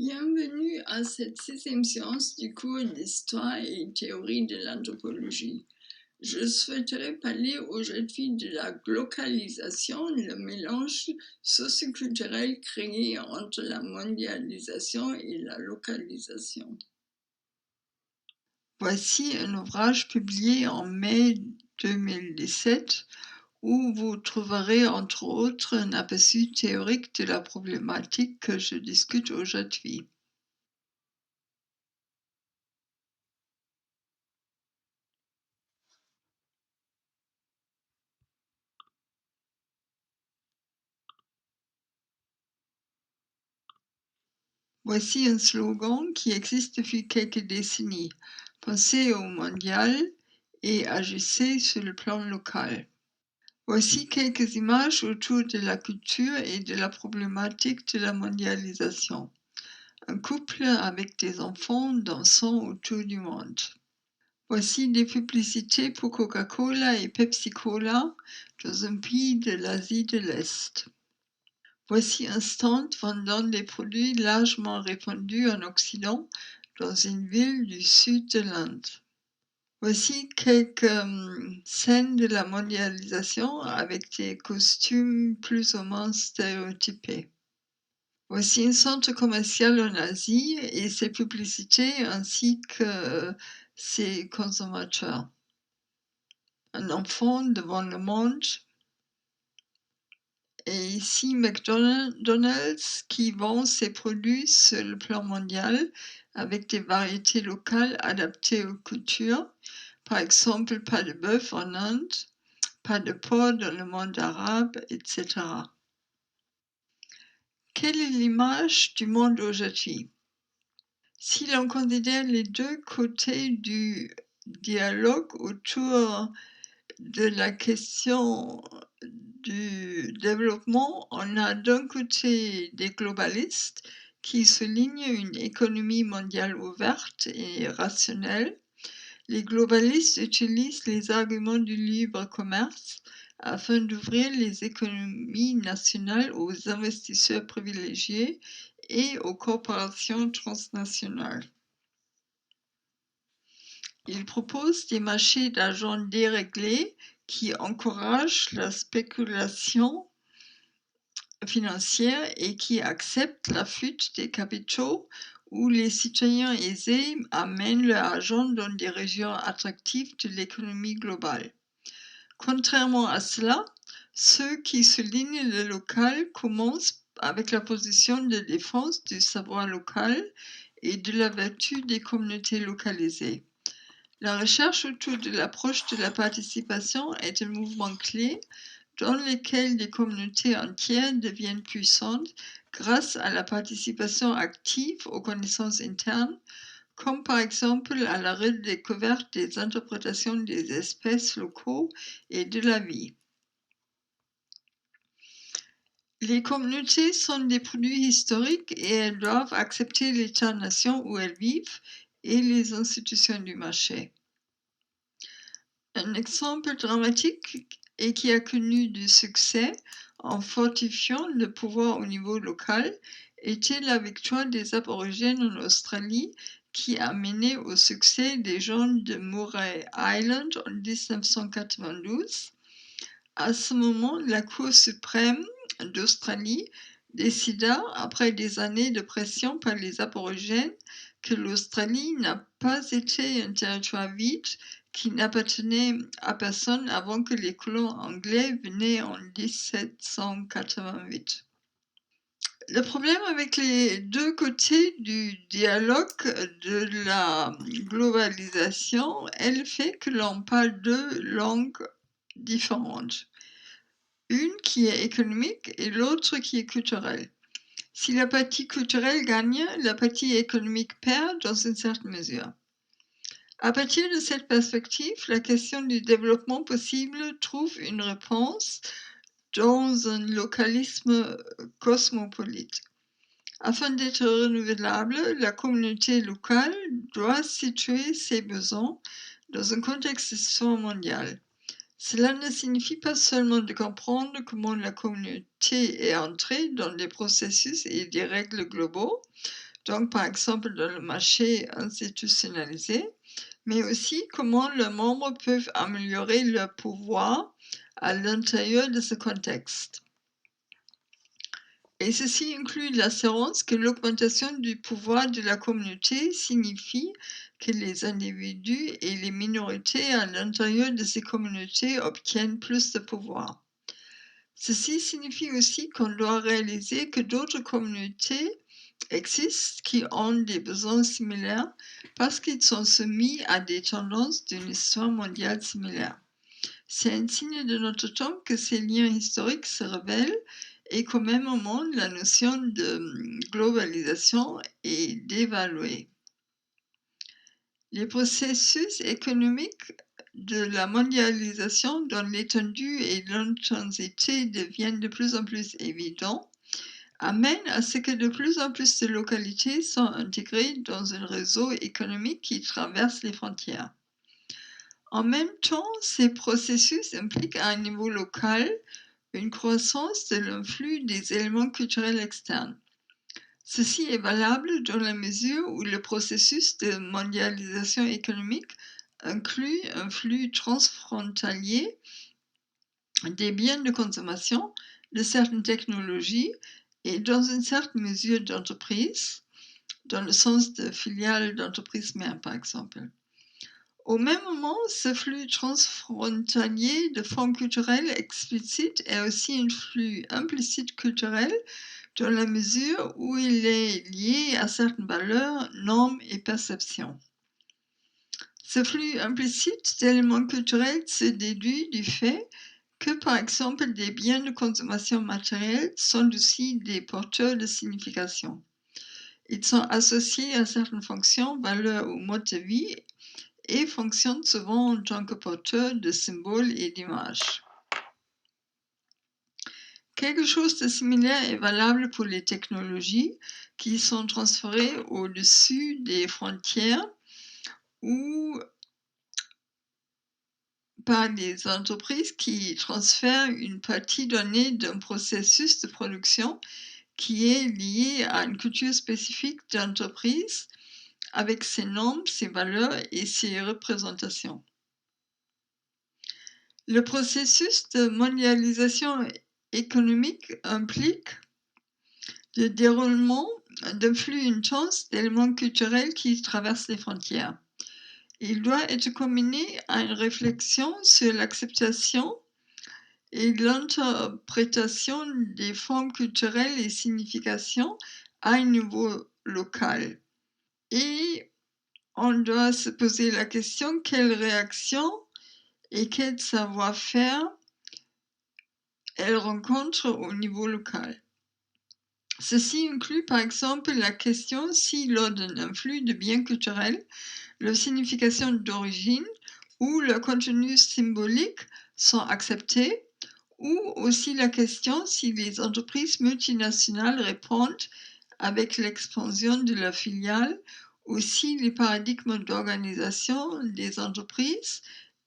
Bienvenue à cette sixième séance du cours d'Histoire et théorie de l'anthropologie. Je souhaiterais parler aujourd'hui de la glocalisation, le mélange socioculturel créé entre la mondialisation et la localisation. Voici un ouvrage publié en mai 2017 où vous trouverez entre autres un aperçu théorique de la problématique que je discute aujourd'hui. Voici un slogan qui existe depuis quelques décennies: pensez au mondial et agissez sur le plan local. Voici quelques images autour de la culture et de la problématique de la mondialisation. Un couple avec des enfants dansant autour du monde. Voici des publicités pour Coca-Cola et Pepsi-Cola dans un pays de l'Asie de l'Est. Voici un stand vendant des produits largement répandus en Occident dans une ville du sud de l'Inde. Voici quelques scènes de la mondialisation avec des costumes plus ou moins stéréotypés. Voici un centre commercial en Asie et ses publicités ainsi que ses consommateurs. Un enfant devant le monde. Et ici, McDonald's qui vend ses produits sur le plan mondial avec des variétés locales adaptées aux cultures. Par exemple, pas de bœuf en Inde, pas de porc dans le monde arabe, etc. Quelle est l'image du monde aujourd'hui? Si l'on considère les deux côtés du dialogue autour de la question du développement, on a d'un côté des globalistes qui soulignent une économie mondiale ouverte et rationnelle. Les globalistes utilisent les arguments du libre commerce afin d'ouvrir les économies nationales aux investisseurs privilégiés et aux corporations transnationales. Ils proposent des marchés d'argent déréglés qui encouragent la spéculation financière et qui acceptent la fuite des capitaux où les citoyens aisés amènent leur argent dans des régions attractives de l'économie globale. Contrairement à cela, ceux qui soulignent le local commencent avec la position de défense du savoir local et de la vertu des communautés localisées. La recherche autour de l'approche de la participation est un mouvement clé dans lequel des communautés entières deviennent puissantes grâce à la participation active aux connaissances internes, comme par exemple à la redécouverte des interprétations des espèces locaux et de la vie. Les communautés sont des produits historiques et elles doivent accepter l'État-nation où elles vivent et les institutions du marché. Un exemple dramatique et qui a connu du succès en fortifiant le pouvoir au niveau local était la victoire des Aborigènes en Australie qui a mené au succès des gens de Murray Island en 1992. À ce moment, la Cour suprême d'Australie décida, après des années de pression par les Aborigènes, que l'Australie n'a pas été un territoire vide qui n'appartenait à personne avant que les colons anglais venaient en 1788. Le problème avec les deux côtés du dialogue de la globalisation est le fait que l'on parle deux langues différentes. Une qui est économique et l'autre qui est culturelle. Si la partie culturelle gagne, la partie économique perd dans une certaine mesure. À partir de cette perspective, la question du développement possible trouve une réponse dans un localisme cosmopolite. Afin d'être renouvelable, la communauté locale doit situer ses besoins dans un contexte d'histoire mondiale. Cela ne signifie pas seulement de comprendre comment la communauté est entrée dans des processus et des règles globaux, donc par exemple dans le marché institutionnalisé, mais aussi comment les membres peuvent améliorer leur pouvoir à l'intérieur de ce contexte. Et ceci inclut l'assurance que l'augmentation du pouvoir de la communauté signifie que les individus et les minorités à l'intérieur de ces communautés obtiennent plus de pouvoir. Ceci signifie aussi qu'on doit réaliser que d'autres communautés existent qui ont des besoins similaires parce qu'ils sont soumis à des tendances d'une histoire mondiale similaire. C'est un signe de notre temps que ces liens historiques se révèlent et qu'au même moment, la notion de globalisation est dévaluée. Les processus économiques de la mondialisation dont l'étendue et l'intensité deviennent de plus en plus évidents amènent à ce que de plus en plus de localités sont intégrées dans un réseau économique qui traverse les frontières. En même temps, ces processus impliquent à un niveau local une croissance de l'influx des éléments culturels externes. Ceci est valable dans la mesure où le processus de mondialisation économique inclut un flux transfrontalier des biens de consommation, de certaines technologies et dans une certaine mesure d'entreprises, dans le sens de filiales d'entreprises mères par exemple. Au même moment, ce flux transfrontalier de formes culturelles explicites est aussi un flux implicite culturel dans la mesure où il est lié à certaines valeurs, normes et perceptions. Ce flux implicite d'éléments culturels se déduit du fait que, par exemple, des biens de consommation matérielle sont aussi des porteurs de signification. Ils sont associés à certaines fonctions, valeurs ou modes de vie et fonctionnent souvent en tant que porteurs de symboles et d'images. Quelque chose de similaire est valable pour les technologies qui sont transférées au-dessus des frontières ou par des entreprises qui transfèrent une partie donnée d'un processus de production qui est lié à une culture spécifique d'entreprise avec ses normes, ses valeurs et ses représentations. Le processus de mondialisation économique implique le déroulement d'un flux intense d'éléments culturels qui traversent les frontières. Il doit être combiné à une réflexion sur l'acceptation et l'interprétation des formes culturelles et significations à un niveau local. Et on doit se poser la question quelle réaction et quel savoir-faire elle rencontre au niveau local. Ceci inclut par exemple la question si lors d'un flux de biens culturels, leur signification d'origine ou leur contenu symbolique sont acceptés, ou aussi la question si les entreprises multinationales répondent avec l'expansion de leurs filiales, ou si les paradigmes d'organisation des entreprises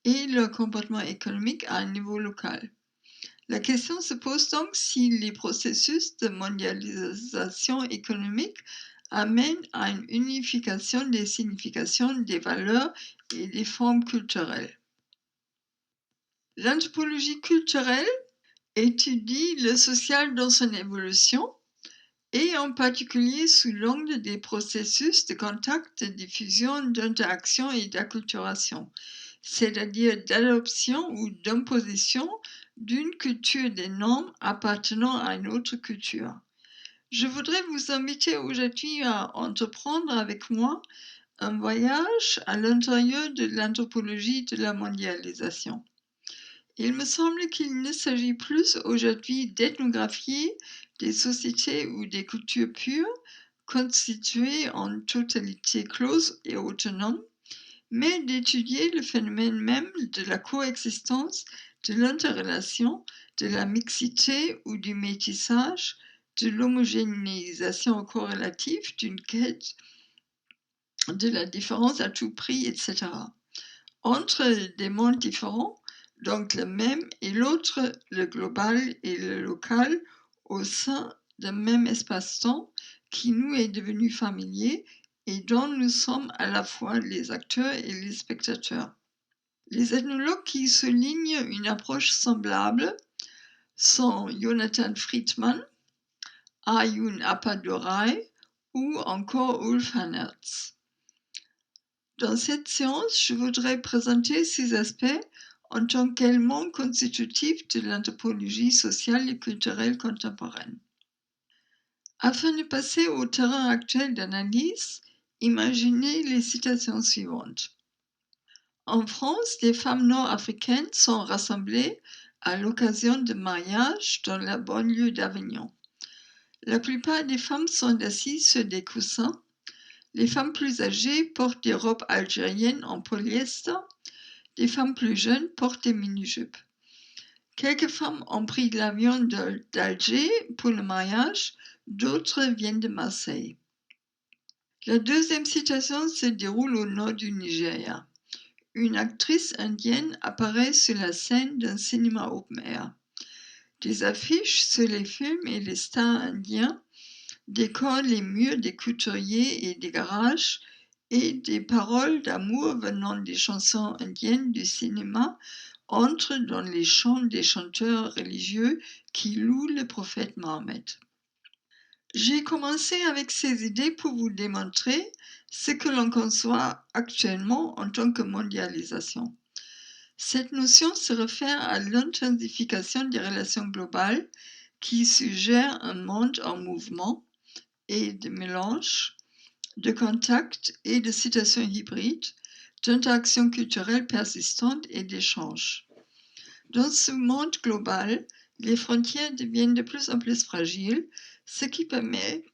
et leur comportement économique à un niveau local. La question se pose donc si les processus de mondialisation économique amènent à une unification des significations, des valeurs et des formes culturelles. L'anthropologie culturelle étudie le social dans son évolution et en particulier sous l'angle des processus de contact, de diffusion, d'interaction et d'acculturation, c'est-à-dire d'adoption ou d'imposition d'une culture des normes appartenant à une autre culture. Je voudrais vous inviter aujourd'hui à entreprendre avec moi un voyage à l'intérieur de l'anthropologie de la mondialisation. Il me semble qu'il ne s'agit plus aujourd'hui d'ethnographier des sociétés ou des cultures pures, constituées en totalité close et autonome, mais d'étudier le phénomène même de la coexistence, de l'interrelation, de la mixité ou du métissage, de l'homogénéisation corrélative, d'une quête de la différence à tout prix, etc. Entre des mondes différents, donc le même et l'autre, le global et le local, au sein d'un même espace-temps, qui nous est devenu familier et dont nous sommes à la fois les acteurs et les spectateurs. Les ethnologues qui soulignent une approche semblable sont Jonathan Friedman, Arjun Appadurai ou encore Ulf Hannerz. Dans cette séance, je voudrais présenter ces aspects en tant qu'éléments constitutifs de l'anthropologie sociale et culturelle contemporaine. Afin de passer au terrain actuel d'analyse, imaginez les citations suivantes. En France, des femmes nord-africaines sont rassemblées à l'occasion de mariages dans la banlieue d'Avignon. La plupart des femmes sont assises sur des coussins. Les femmes plus âgées portent des robes algériennes en polyester. Les femmes plus jeunes portent des mini-jupes. Quelques femmes ont pris l'avion d'Alger pour le mariage, d'autres viennent de Marseille. La deuxième citation se déroule au nord du Nigeria. Une actrice indienne apparaît sur la scène d'un cinéma open air. Des affiches sur les films et les stars indiens décorent les murs des couturiers et des garages, et des paroles d'amour venant des chansons indiennes du cinéma entrent dans les chants des chanteurs religieux qui louent le prophète Mohammed. J'ai commencé avec ces idées pour vous démontrer ce que l'on conçoit actuellement en tant que mondialisation. Cette notion se réfère à l'intensification des relations globales qui suggèrent un monde en mouvement et de mélange, de contact et de situations hybrides, d'interactions culturelles persistantes et d'échanges. Dans ce monde global, les frontières deviennent de plus en plus fragiles, ce qui permet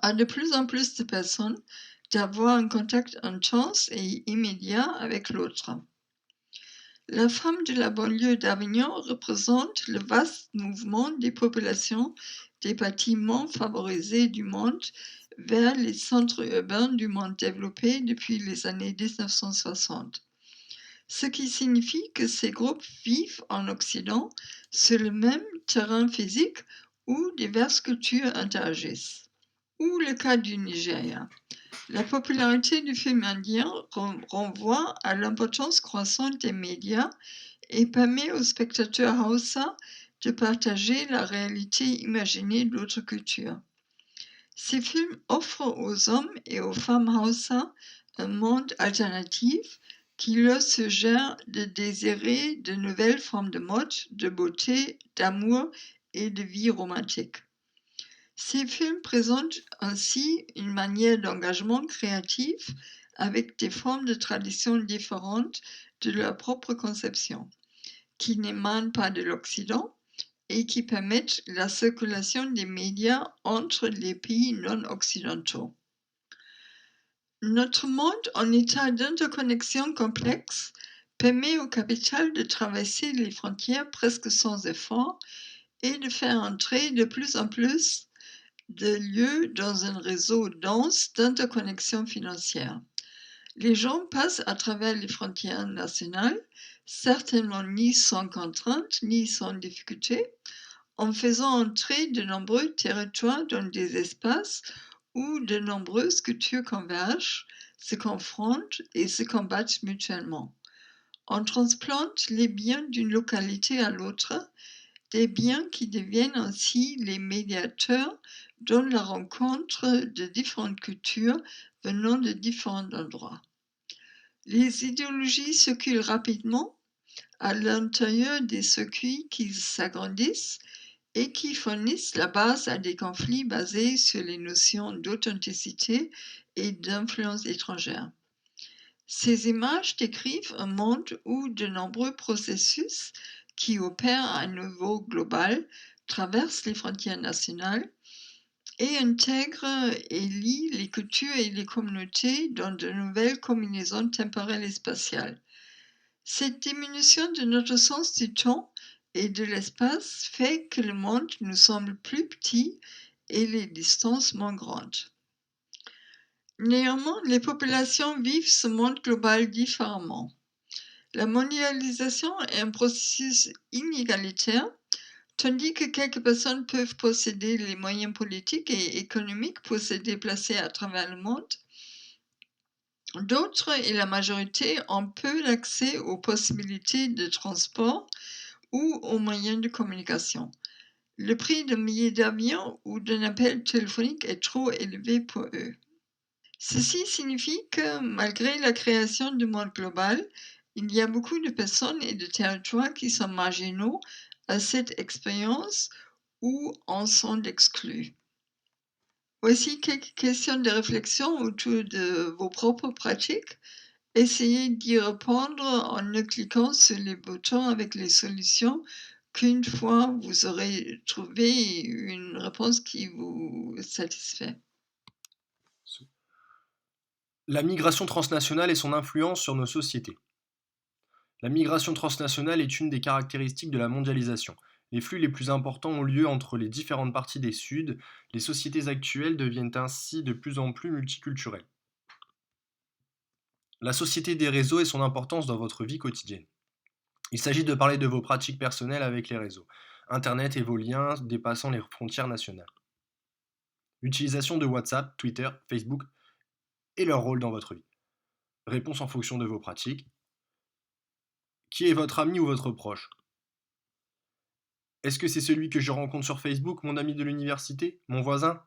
à de plus en plus de personnes d'avoir un contact intense et immédiat avec l'autre. La femme de la banlieue d'Avignon représente le vaste mouvement des populations des bâtiments favorisés du monde vers les centres urbains du monde développé depuis les années 1960. Ce qui signifie que ces groupes vivent en Occident sur le même terrain physique où diverses cultures interagissent. Ou le cas du Nigeria. La popularité du film indien renvoie à l'importance croissante des médias et permet aux spectateurs Hausa de partager la réalité imaginée d'autres cultures. Ces films offrent aux hommes et aux femmes Hausa un monde alternatif qui leur suggère de désirer de nouvelles formes de mode, de beauté, d'amour et de vie romantique. Ces films présentent ainsi une manière d'engagement créatif avec des formes de traditions différentes de leur propre conception, qui n'émanent pas de l'Occident et qui permettent la circulation des médias entre les pays non occidentaux. Notre monde en état d'interconnexion complexe permet au capital de traverser les frontières presque sans effort et de faire entrer de plus en plus de lieux dans un réseau dense d'interconnexion financière. Les gens passent à travers les frontières nationales, certainement ni sans contrainte ni sans difficulté, en faisant entrer de nombreux territoires dans des espaces où de nombreuses cultures convergent, se confrontent et se combattent mutuellement. On transplante les biens d'une localité à l'autre, des biens qui deviennent ainsi les médiateurs dans la rencontre de différentes cultures venant de différents endroits. Les idéologies circulent rapidement à l'intérieur des circuits qui s'agrandissent et qui fournissent la base à des conflits basés sur les notions d'authenticité et d'influence étrangère. Ces images décrivent un monde où de nombreux processus qui opèrent à un niveau global traversent les frontières nationales et intègrent et lient les cultures et les communautés dans de nouvelles combinaisons temporelles et spatiales. Cette diminution de notre sens du temps et de l'espace fait que le monde nous semble plus petit et les distances moins grandes. Néanmoins, les populations vivent ce monde global différemment. La mondialisation est un processus inégalitaire. Tandis que quelques personnes peuvent posséder les moyens politiques et économiques pour se déplacer à travers le monde, d'autres et la majorité ont peu d'accès aux possibilités de transport ou aux moyens de communication. Le prix d'un billet d'avion ou d'un appel téléphonique est trop élevé pour eux. Ceci signifie que malgré la création du monde global, il y a beaucoup de personnes et de territoires qui sont marginaux à cette expérience ou en sont exclus. Voici quelques questions de réflexion autour de vos propres pratiques. Essayez d'y répondre en ne cliquant sur les boutons avec les solutions qu'une fois vous aurez trouvé une réponse qui vous satisfait. La migration transnationale et son influence sur nos sociétés. La migration transnationale est une des caractéristiques de la mondialisation. Les flux les plus importants ont lieu entre les différentes parties des Suds. Les sociétés actuelles deviennent ainsi de plus en plus multiculturelles. La société des réseaux et son importance dans votre vie quotidienne. Il s'agit de parler de vos pratiques personnelles avec les réseaux, Internet et vos liens dépassant les frontières nationales. Utilisation de WhatsApp, Twitter, Facebook et leur rôle dans votre vie. Réponse en fonction de vos pratiques. Qui est votre ami ou votre proche? Est-ce que c'est celui que je rencontre sur Facebook, mon ami de l'université, mon voisin?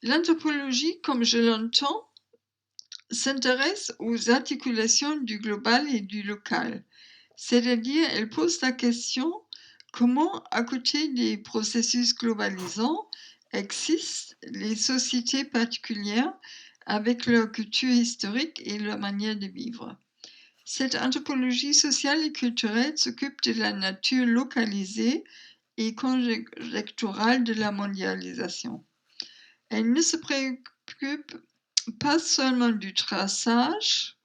L'anthropologie, comme je l'entends, s'intéresse aux articulations du global et du local, c'est-à-dire elle pose la question comment, à côté des processus globalisants, existent les sociétés particulières avec leur culture historique et leur manière de vivre. Cette anthropologie sociale et culturelle s'occupe de la nature localisée et conjecturale de la mondialisation. Elle ne se préoccupe pas seulement du traçage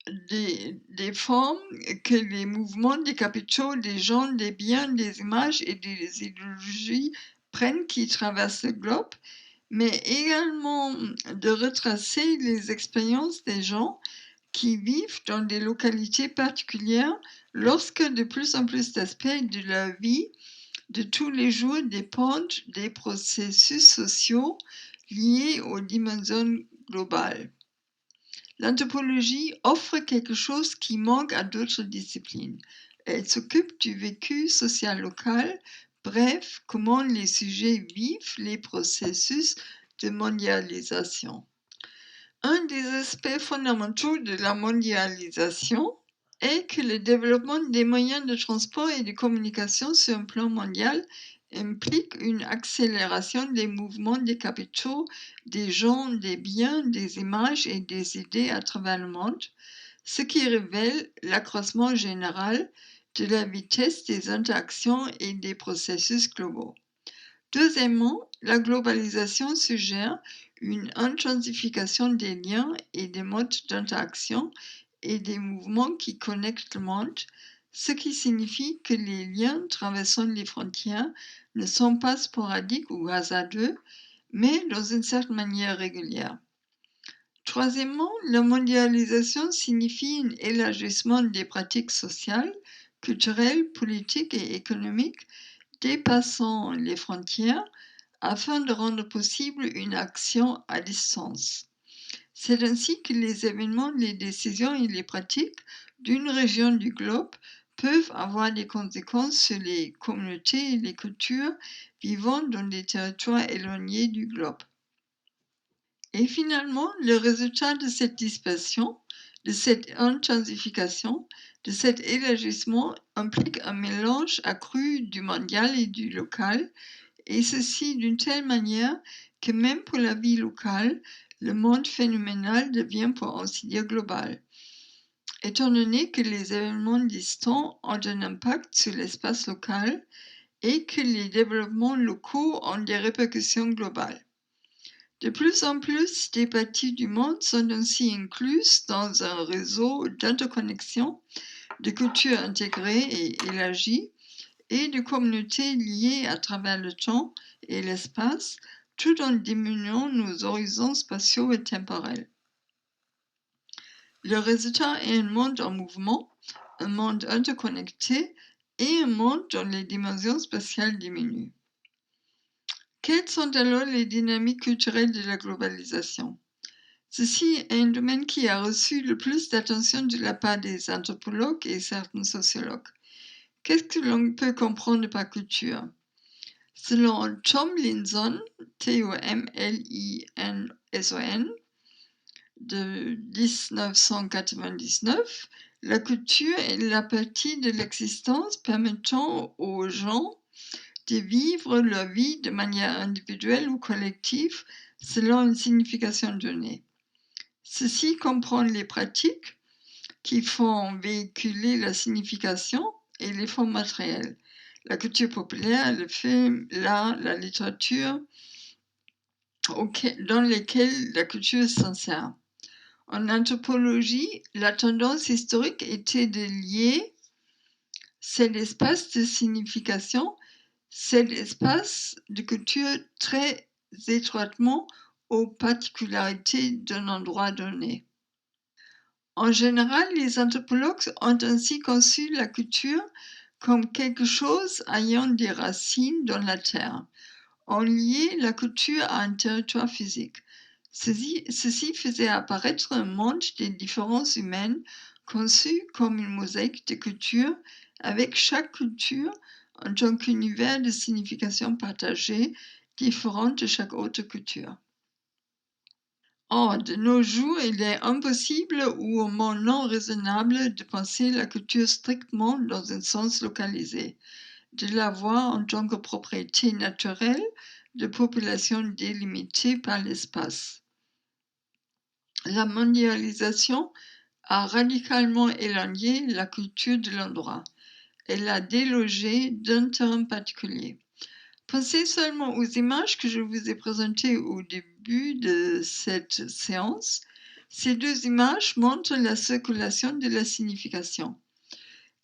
des formes que les mouvements des capitaux, des gens, des biens, des images et des idéologies prennent qui traversent le globe, mais également de retracer les expériences des gens qui vivent dans des localités particulières lorsque de plus en plus d'aspects de leur vie de tous les jours dépendent des processus sociaux liés aux dimensions globales. L'anthropologie offre quelque chose qui manque à d'autres disciplines. Elle s'occupe du vécu social local, bref, comment les sujets vivent les processus de mondialisation. Un des aspects fondamentaux de la mondialisation est que le développement des moyens de transport et de communication sur un plan mondial implique une accélération des mouvements des capitaux, des gens, des biens, des images et des idées à travers le monde, ce qui révèle l'accroissement général de la vitesse des interactions et des processus globaux. Deuxièmement, la globalisation suggère une intensification des liens et des modes d'interaction et des mouvements qui connectent le monde, ce qui signifie que les liens traversant les frontières ne sont pas sporadiques ou hasardeux, mais dans une certaine manière régulière. Troisièmement, la mondialisation signifie un élargissement des pratiques sociales, culturelles, politiques et économiques dépassant les frontières afin de rendre possible une action à distance. C'est ainsi que les événements, les décisions et les pratiques d'une région du globe peuvent avoir des conséquences sur les communautés et les cultures vivant dans des territoires éloignés du globe. Et finalement, le résultat de cette dispersion, de cette intensification, de cet élargissement implique un mélange accru du mondial et du local, et ceci d'une telle manière que même pour la vie locale, le monde phénoménal devient pour ainsi dire global. Étant donné que les événements distants ont un impact sur l'espace local et que les développements locaux ont des répercussions globales. De plus en plus des parties du monde sont ainsi incluses dans un réseau d'interconnexion, de cultures intégrées et élargies, et de communautés liées à travers le temps et l'espace, tout en diminuant nos horizons spatiaux et temporels. Le résultat est un monde en mouvement, un monde interconnecté et un monde dont les dimensions spatiales diminuent. Quelles sont alors les dynamiques culturelles de la globalisation? Ceci est un domaine qui a reçu le plus d'attention de la part des anthropologues et certains sociologues. Qu'est-ce que l'on peut comprendre par culture? Selon Tomlinson, T-O-M-L-I-N-S-O-N, de 1999, la culture est la partie de l'existence permettant aux gens de vivre leur vie de manière individuelle ou collective selon une signification donnée. Ceci comprend les pratiques qui font véhiculer la signification et les formes matérielles. La culture populaire, le film, l'art, la littérature, dans lesquelles la culture s'insère. En anthropologie, la tendance historique était de lier cet espace de signification, cet espace de culture très étroitement aux particularités d'un endroit donné. En général, les anthropologues ont ainsi conçu la culture comme quelque chose ayant des racines dans la terre. On liait la culture à un territoire physique. Ceci faisait apparaître un monde des différences humaines conçu comme une mosaïque de cultures, avec chaque culture en tant qu'univers de signification partagée, différent de chaque autre culture. Or, de nos jours, il est impossible ou au moins non raisonnable de penser la culture strictement dans un sens localisé, de la voir en tant que propriété naturelle de populations délimitées par l'espace. La mondialisation a radicalement éloigné la culture de l'endroit. Elle l'a délogée d'un terrain particulier. Pensez seulement aux images que je vous ai présentées au début de cette séance. Ces deux images montrent la circulation de la signification.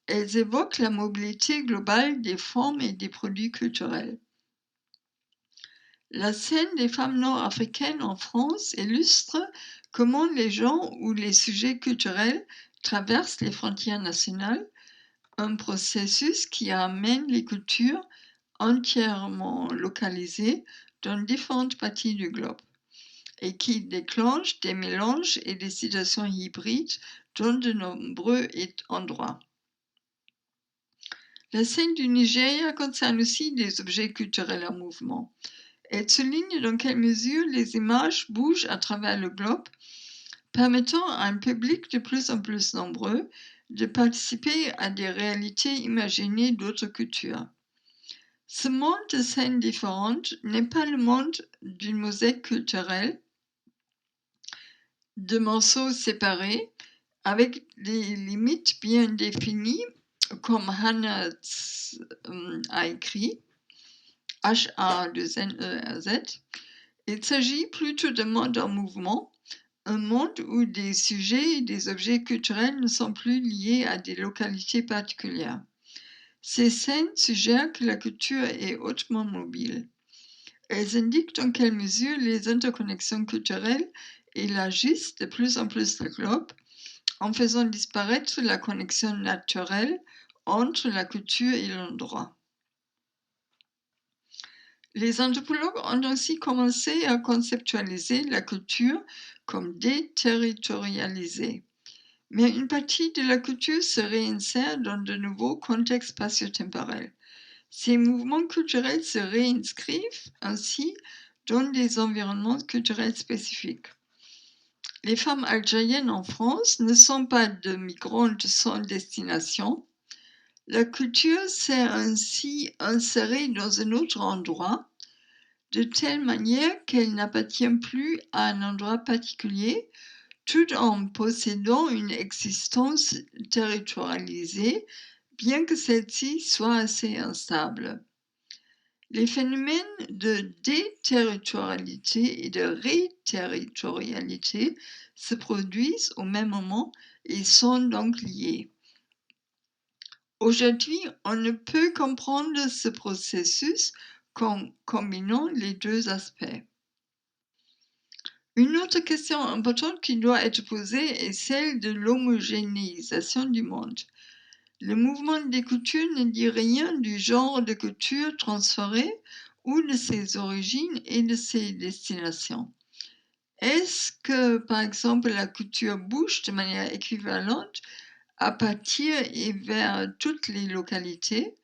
Elles évoquent la mobilité globale des formes et des produits culturels. La scène des femmes nord-africaines en France illustre comment les gens ou les sujets culturels traversent les frontières nationales, un processus qui amène les cultures entièrement localisées dans différentes parties du globe et qui déclenche des mélanges et des situations hybrides dans de nombreux endroits. La scène du Nigeria concerne aussi des objets culturels en mouvement. Elle souligne dans quelle mesure les images bougent à travers le globe, permettant à un public de plus en plus nombreux de participer à des réalités imaginées d'autres cultures. Ce monde de scènes différentes n'est pas le monde d'une mosaïque culturelle, de morceaux séparés, avec des limites bien définies, comme Hannah a écrit, H-A-2-N-E-R-Z. Il s'agit plutôt d'un monde en mouvement, un monde où des sujets et des objets culturels ne sont plus liés à des localités particulières. Ces scènes suggèrent que la culture est hautement mobile. Elles indiquent dans quelle mesure les interconnexions culturelles élargissent de plus en plus le globe, en faisant disparaître la connexion naturelle entre la culture et l'endroit. Les anthropologues ont ainsi commencé à conceptualiser la culture comme déterritorialisée. Mais une partie de la culture se réinsère dans de nouveaux contextes spatio-temporels. Ces mouvements culturels se réinscrivent ainsi dans des environnements culturels spécifiques. Les femmes algériennes en France ne sont pas de migrantes sans destination. La culture s'est ainsi insérée dans un autre endroit, de telle manière qu'elle n'appartient plus à un endroit particulier, tout en possédant une existence territorialisée, bien que celle-ci soit assez instable. Les phénomènes de déterritorialité et de réterritorialité se produisent au même moment et sont donc liés. Aujourd'hui, on ne peut comprendre ce processus qu'en combinant les deux aspects. Une autre question importante qui doit être posée est celle de l'homogénéisation du monde. Le mouvement des coutumes ne dit rien du genre de culture transférée ou de ses origines et de ses destinations. Est-ce que, par exemple, la culture bouge de manière équivalente à partir et vers toutes les localités,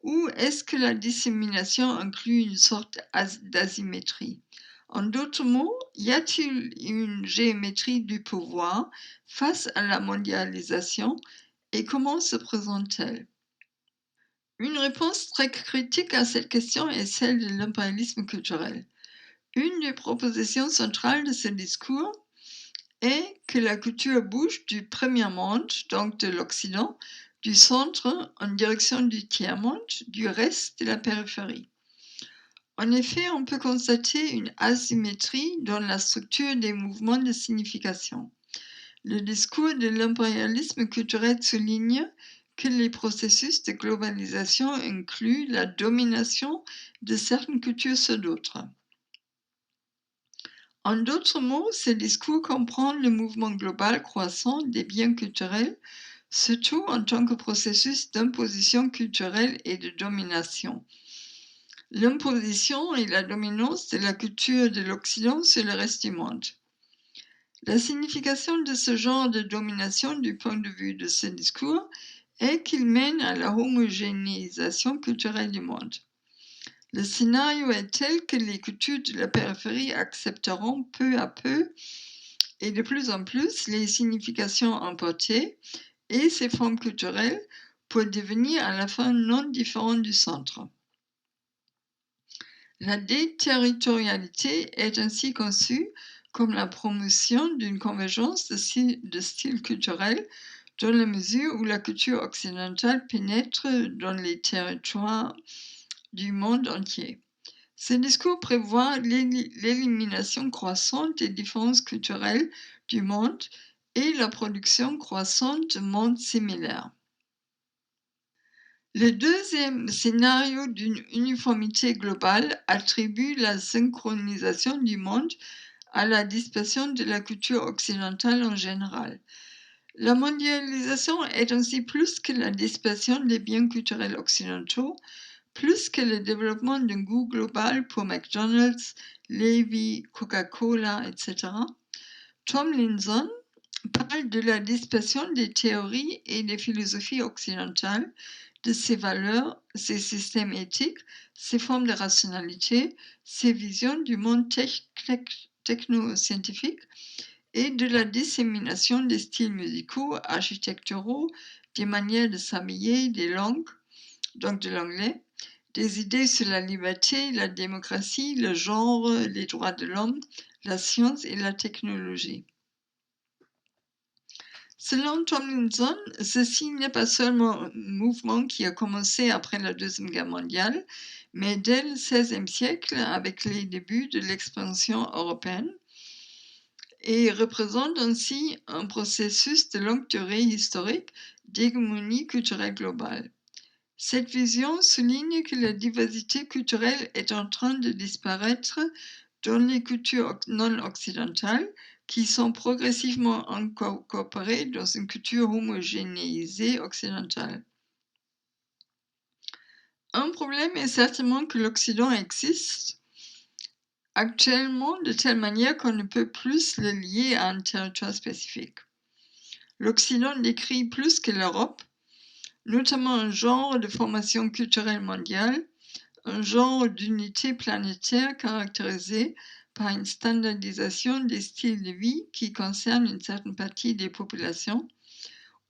ou est-ce que la dissémination inclut une sorte d'asymétrie? En d'autres mots, y a-t-il une géométrie du pouvoir face à la mondialisation et comment se présente-t-elle? Une réponse très critique à cette question est celle de l'impérialisme culturel. Une des propositions centrales de ce discours est que la culture bouge du premier monde, donc de l'Occident, du centre en direction du tiers-monde, du reste de la périphérie. En effet, on peut constater une asymétrie dans la structure des mouvements de signification. Le discours de l'impérialisme culturel souligne que les processus de globalisation incluent la domination de certaines cultures sur d'autres. En d'autres mots, ce discours comprend le mouvement global croissant des biens culturels, surtout en tant que processus d'imposition culturelle et de domination. L'imposition et la dominance de la culture de l'Occident sur le reste du monde. La signification de ce genre de domination du point de vue de ce discours est qu'il mène à la homogénéisation culturelle du monde. Le scénario est tel que les cultures de la périphérie accepteront peu à peu et de plus en plus les significations importées et ces formes culturelles pour devenir à la fin non différentes du centre. La déterritorialité est ainsi conçue comme la promotion d'une convergence de styles culturels dans la mesure où la culture occidentale pénètre dans les territoires du monde entier. Ce discours prévoit l'élimination croissante des différences culturelles du monde et la production croissante de mondes similaires. Le deuxième scénario d'une uniformité globale attribue la synchronisation du monde à la dispersion de la culture occidentale en général. La mondialisation est ainsi plus que la dispersion des biens culturels occidentaux, plus que le développement d'un goût global pour McDonald's, Levi, Coca-Cola, etc. Tomlinson parle de la dispersion des théories et des philosophies occidentales, de ses valeurs, ses systèmes éthiques, ses formes de rationalité, ses visions du monde techno-scientifique et de la dissémination des styles musicaux, architecturaux, des manières de s'habiller, des langues, donc de l'anglais, des idées sur la liberté, la démocratie, le genre, les droits de l'homme, la science et la technologie. Selon Tomlinson, ceci n'est pas seulement un mouvement qui a commencé après la Deuxième Guerre mondiale, mais dès le XVIe siècle avec les débuts de l'expansion européenne, et représente ainsi un processus de longue durée historique d'hégémonie culturelle globale. Cette vision souligne que la diversité culturelle est en train de disparaître dans les cultures non occidentales qui sont progressivement incorporées dans une culture homogénéisée occidentale. Un problème est certainement que l'Occident existe actuellement de telle manière qu'on ne peut plus le lier à un territoire spécifique. L'Occident décrit plus que l'Europe, notamment un genre de formation culturelle mondiale, un genre d'unité planétaire caractérisé par une standardisation des styles de vie qui concerne une certaine partie des populations,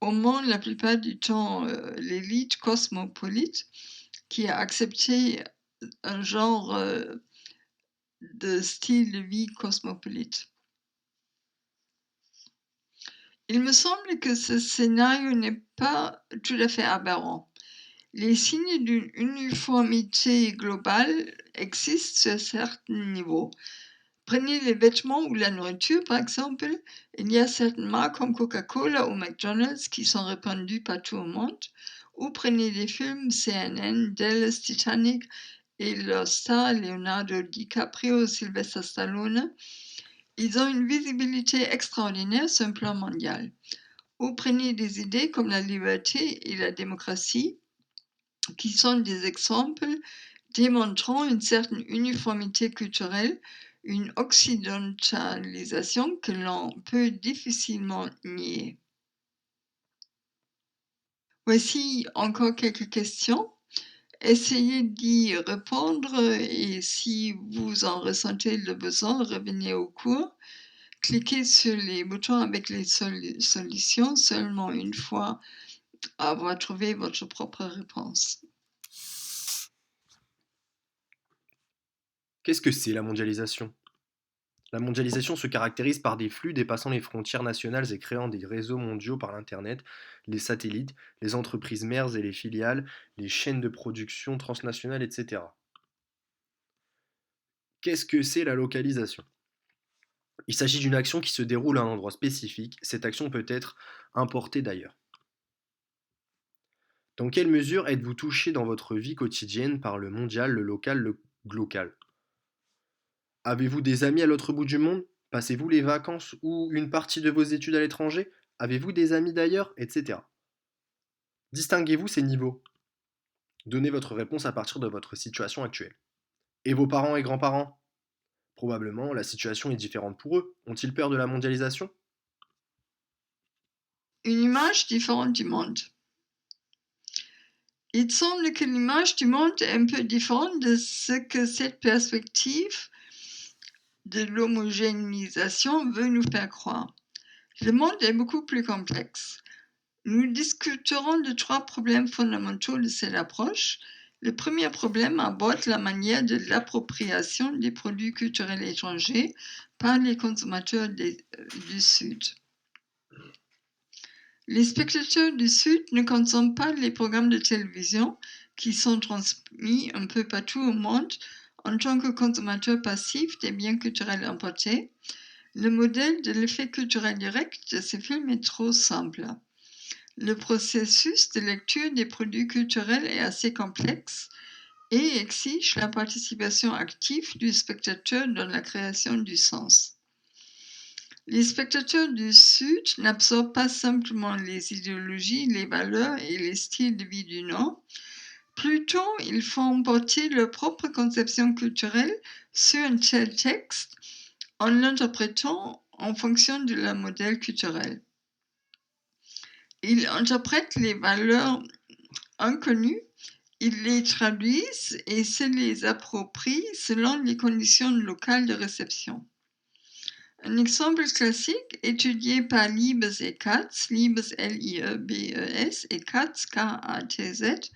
au moins la plupart du temps l'élite cosmopolite qui a accepté un genre de style de vie cosmopolite. Il me semble que ce scénario n'est pas tout à fait aberrant. Les signes d'une uniformité globale existent sur certains niveaux. Prenez les vêtements ou la nourriture, par exemple. Il y a certaines marques comme Coca-Cola ou McDonald's qui sont répandues partout au monde. Ou prenez les films CNN, Dallas, Titanic et leurs stars Leonardo DiCaprio, Sylvester Stallone. Ils ont une visibilité extraordinaire sur un plan mondial. Ou prenez des idées comme la liberté et la démocratie, qui sont des exemples démontrant une certaine uniformité culturelle, une occidentalisation que l'on peut difficilement nier. Voici encore quelques questions. Essayez d'y répondre et si vous en ressentez le besoin, revenez au cours. Cliquez sur les boutons avec les solutions seulement une fois avoir trouvé votre propre réponse. Qu'est-ce que c'est la mondialisation? La mondialisation se caractérise par des flux dépassant les frontières nationales et créant des réseaux mondiaux par l'Internet, les satellites, les entreprises mères et les filiales, les chaînes de production transnationales, etc. Qu'est-ce que c'est la localisation? Il s'agit d'une action qui se déroule à un endroit spécifique. Cette action peut être importée d'ailleurs. Dans quelle mesure êtes-vous touché dans votre vie quotidienne par le mondial, le local, le glocal? Avez-vous des amis à l'autre bout du monde? Passez-vous les vacances ou une partie de vos études à l'étranger? Avez-vous des amis d'ailleurs? Etc. Distinguez-vous ces niveaux? Donnez votre réponse à partir de votre situation actuelle. Et vos parents et grands-parents? Probablement, la situation est différente pour eux. Ont-ils peur de la mondialisation? Une image différente du monde. Il semble que l'image du monde est un peu différente de ce que cette perspective de l'homogénéisation veut nous faire croire. Le monde est beaucoup plus complexe. Nous discuterons de 3 problèmes fondamentaux de cette approche. Le premier problème aborde la manière de l'appropriation des produits culturels étrangers par les consommateurs du Sud. Les spectateurs du Sud ne consomment pas les programmes de télévision qui sont transmis un peu partout au monde en tant que consommateurs passifs des biens culturels importés. Le modèle de l'effet culturel direct de ces films est trop simple. Le processus de lecture des produits culturels est assez complexe et exige la participation active du spectateur dans la création du sens. Les spectateurs du Sud n'absorbent pas simplement les idéologies, les valeurs et les styles de vie du Nord. Plutôt, ils font porter leur propre conception culturelle sur un tel texte en l'interprétant en fonction de leur modèle culturel. Ils interprètent les valeurs inconnues, ils les traduisent et se les approprient selon les conditions locales de réception. Un exemple classique étudié par Liebes et Katz, Liebes L-I-E-B-E-S et Katz K-A-T-Z,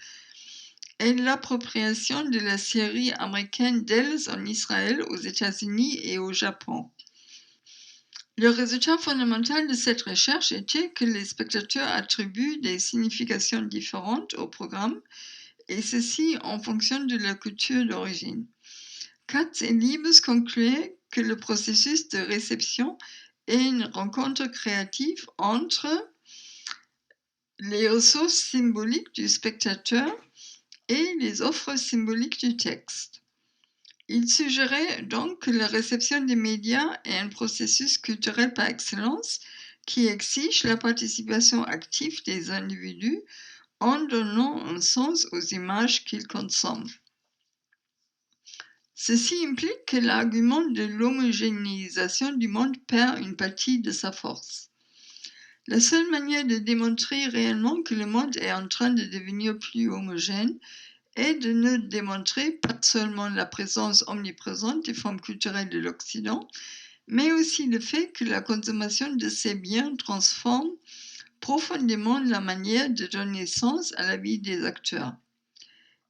est l'appropriation de la série américaine Dells en Israël, aux États-Unis et au Japon. Le résultat fondamental de cette recherche était que les spectateurs attribuent des significations différentes au programme, et ceci en fonction de leur culture d'origine. Katz et Liebes concluaient que le processus de réception est une rencontre créative entre les ressources symboliques du spectateur et les offres symboliques du texte. Il suggérait donc que la réception des médias est un processus culturel par excellence qui exige la participation active des individus en donnant un sens aux images qu'ils consomment. Ceci implique que l'argument de l'homogénéisation du monde perd une partie de sa force. La seule manière de démontrer réellement que le monde est en train de devenir plus homogène est de ne démontrer pas seulement la présence omniprésente des formes culturelles de l'Occident, mais aussi le fait que la consommation de ces biens transforme profondément la manière de donner sens à la vie des acteurs.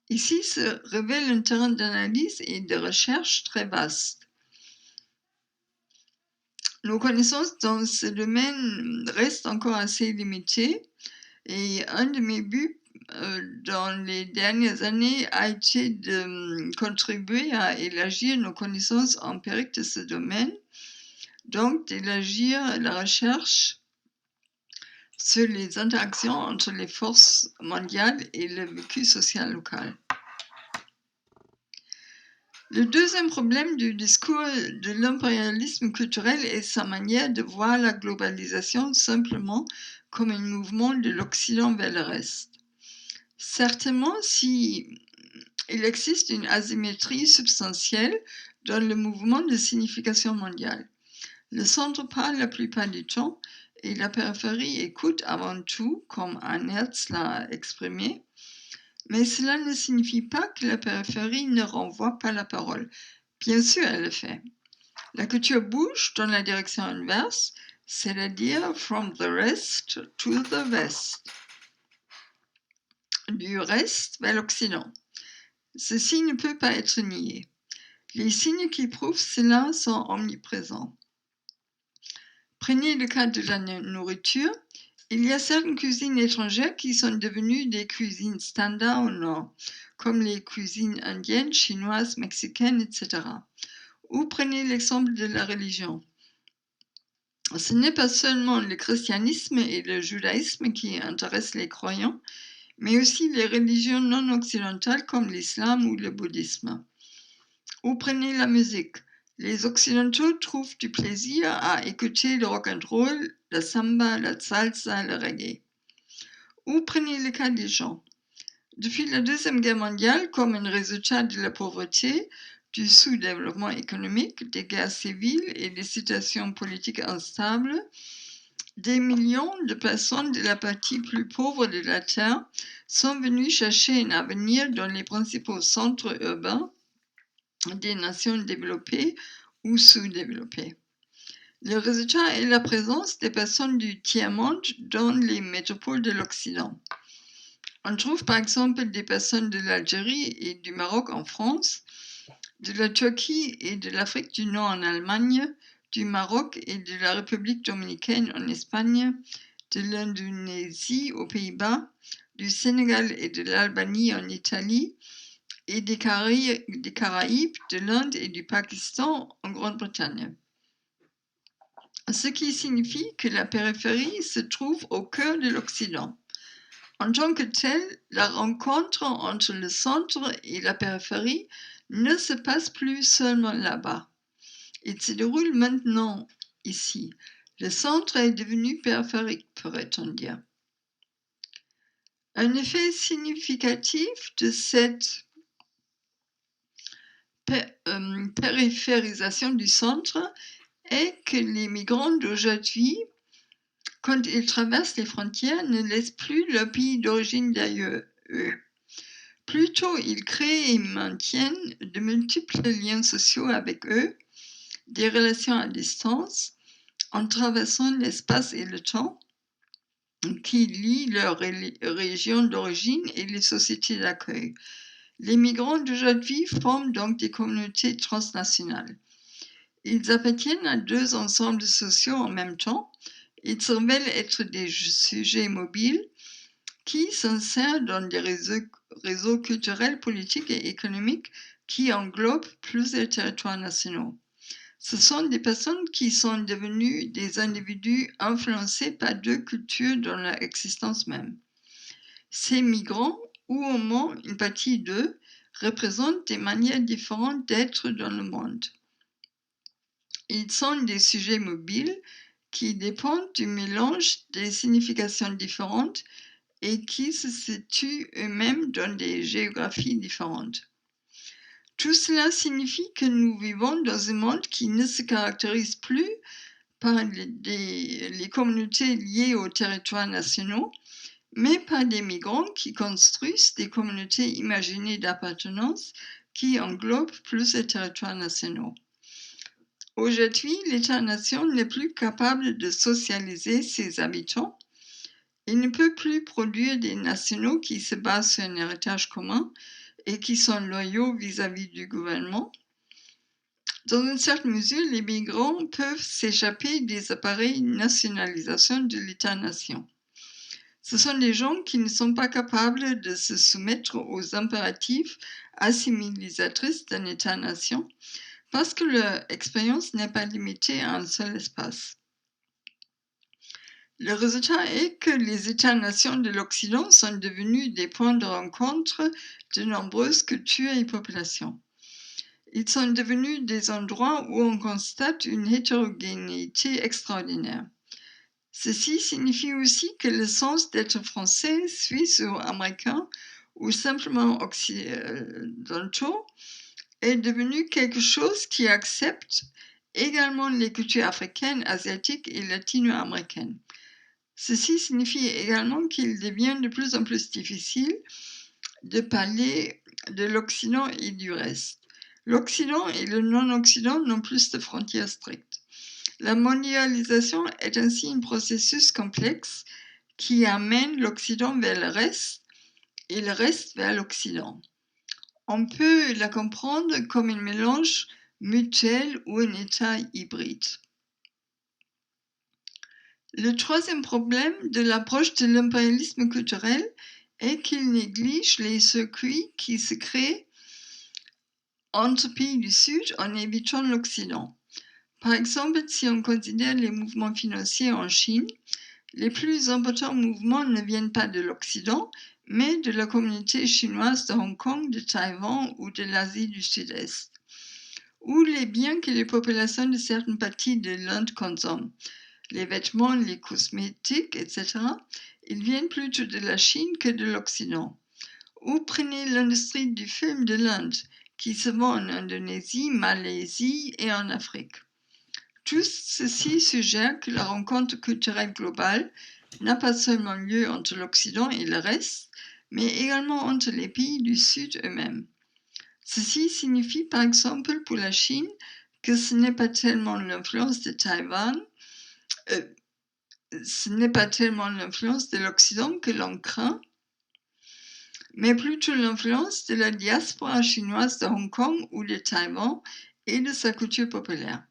Ici se révèle un terrain d'analyse et de recherche très vaste. Nos connaissances dans ce domaine restent encore assez limitées et un de mes buts dans les dernières années a été de contribuer à élargir nos connaissances empiriques de ce domaine, donc d'élargir la recherche sur les interactions entre les forces mondiales et le vécu social local. Le deuxième problème du discours de l'impérialisme culturel est sa manière de voir la globalisation simplement comme un mouvement de l'Occident vers le reste. Certainement, si il existe une asymétrie substantielle dans le mouvement de signification mondiale. Le centre parle la plupart du temps et la périphérie écoute avant tout, comme Hertz l'a exprimé, mais cela ne signifie pas que la périphérie ne renvoie pas la parole. Bien sûr, elle le fait. La culture bouge dans la direction inverse, c'est-à-dire from the rest to the west, du reste vers l'Occident. Ceci ne peut pas être nié. Les signes qui prouvent cela sont omniprésents. Prenez le cas de la nourriture. Il y a certaines cuisines étrangères qui sont devenues des cuisines standards au Nord, comme les cuisines indiennes, chinoises, mexicaines, etc. Ou prenez l'exemple de la religion. Ce n'est pas seulement le christianisme et le judaïsme qui intéressent les croyants, mais aussi les religions non occidentales comme l'islam ou le bouddhisme. Ou prenez la musique. Les Occidentaux trouvent du plaisir à écouter le rock and roll, la samba, la salsa, le reggae. Ou prenez le cas des gens. Depuis la Deuxième Guerre mondiale, comme un résultat de la pauvreté, du sous-développement économique, des guerres civiles et des situations politiques instables, des millions de personnes de la partie plus pauvre de la Terre sont venues chercher un avenir dans les principaux centres urbains des nations développées ou sous-développées. Le résultat est la présence des personnes du tiers-monde dans les métropoles de l'Occident. On trouve par exemple des personnes de l'Algérie et du Maroc en France, de la Turquie et de l'Afrique du Nord en Allemagne, du Maroc et de la République dominicaine en Espagne, de l'Indonésie aux Pays-Bas, du Sénégal et de l'Albanie en Italie, et des Caraïbes, de l'Inde et du Pakistan en Grande-Bretagne. Ce qui signifie que la périphérie se trouve au cœur de l'Occident. En tant que telle, la rencontre entre le centre et la périphérie ne se passe plus seulement là-bas. Il se déroule maintenant ici. Le centre est devenu périphérique, pourrait-on dire. Un effet significatif de cette périphérisation du centre est que les migrants d'aujourd'hui, quand ils traversent les frontières, ne laissent plus leur pays d'origine derrière eux. Plutôt, ils créent et maintiennent de multiples liens sociaux avec eux, des relations à distance, en traversant l'espace et le temps, qui lient leur région d'origine et les sociétés d'accueil. Les migrants d'aujourd'hui forment donc des communautés transnationales. Ils appartiennent à deux ensembles sociaux en même temps. Ils se révèlent être des sujets mobiles qui s'insèrent dans des réseaux culturels, politiques et économiques qui englobent plusieurs territoires nationaux. Ce sont des personnes qui sont devenues des individus influencés par deux cultures dans leur existence même. Ces migrants, ou au moins une partie d'eux, représentent des manières différentes d'être dans le monde. Ils sont des sujets mobiles qui dépendent du mélange des significations différentes et qui se situent eux-mêmes dans des géographies différentes. Tout cela signifie que nous vivons dans un monde qui ne se caractérise plus par les communautés liées aux territoires nationaux, mais par des migrants qui construisent des communautés imaginées d'appartenance qui englobent plusieurs territoires nationaux. Aujourd'hui, l'État-nation n'est plus capable de socialiser ses habitants. Il ne peut plus produire des nationaux qui se basent sur un héritage commun et qui sont loyaux vis-à-vis du gouvernement. Dans une certaine mesure, les migrants peuvent s'échapper des appareils nationalisation de l'État-nation. Ce sont des gens qui ne sont pas capables de se soumettre aux impératifs assimilisatrices d'un État-nation parce que leur expérience n'est pas limitée à un seul espace. Le résultat est que les États-nations de l'Occident sont devenus des points de rencontre de nombreuses cultures et populations. Ils sont devenus des endroits où on constate une hétérogénéité extraordinaire. Ceci signifie aussi que le sens d'être français, suisse ou américain, ou simplement occidentaux, est devenu quelque chose qui accepte également les cultures africaines, asiatiques et latino-américaines. Ceci signifie également qu'il devient de plus en plus difficile de parler de l'Occident et du reste. L'Occident et le non-Occident n'ont plus de frontières strictes. La mondialisation est ainsi un processus complexe qui amène l'Occident vers le reste et le reste vers l'Occident. On peut la comprendre comme un mélange mutuel ou un état hybride. Le troisième problème de l'approche de l'impérialisme culturel est qu'il néglige les circuits qui se créent entre pays du Sud en évitant l'Occident. Par exemple, si on considère les mouvements financiers en Chine, les plus importants mouvements ne viennent pas de l'Occident, mais de la communauté chinoise de Hong Kong, de Taïwan ou de l'Asie du Sud-Est, ou les biens que les populations de certaines parties de l'Inde consomment, les vêtements, les cosmétiques, etc., ils viennent plutôt de la Chine que de l'Occident. Ou prenez l'industrie du film de l'Inde, qui se vend en Indonésie, Malaisie et en Afrique. Tout ceci suggère que la rencontre culturelle globale n'a pas seulement lieu entre l'Occident et le reste, mais également entre les pays du Sud eux-mêmes. Ceci signifie par exemple pour la Chine que ce n'est pas tellement l'influence de Taïwan, ce n'est pas tellement l'influence de l'Occident que l'on craint, mais plutôt l'influence de la diaspora chinoise de Hong Kong ou de Taïwan et de sa culture populaire.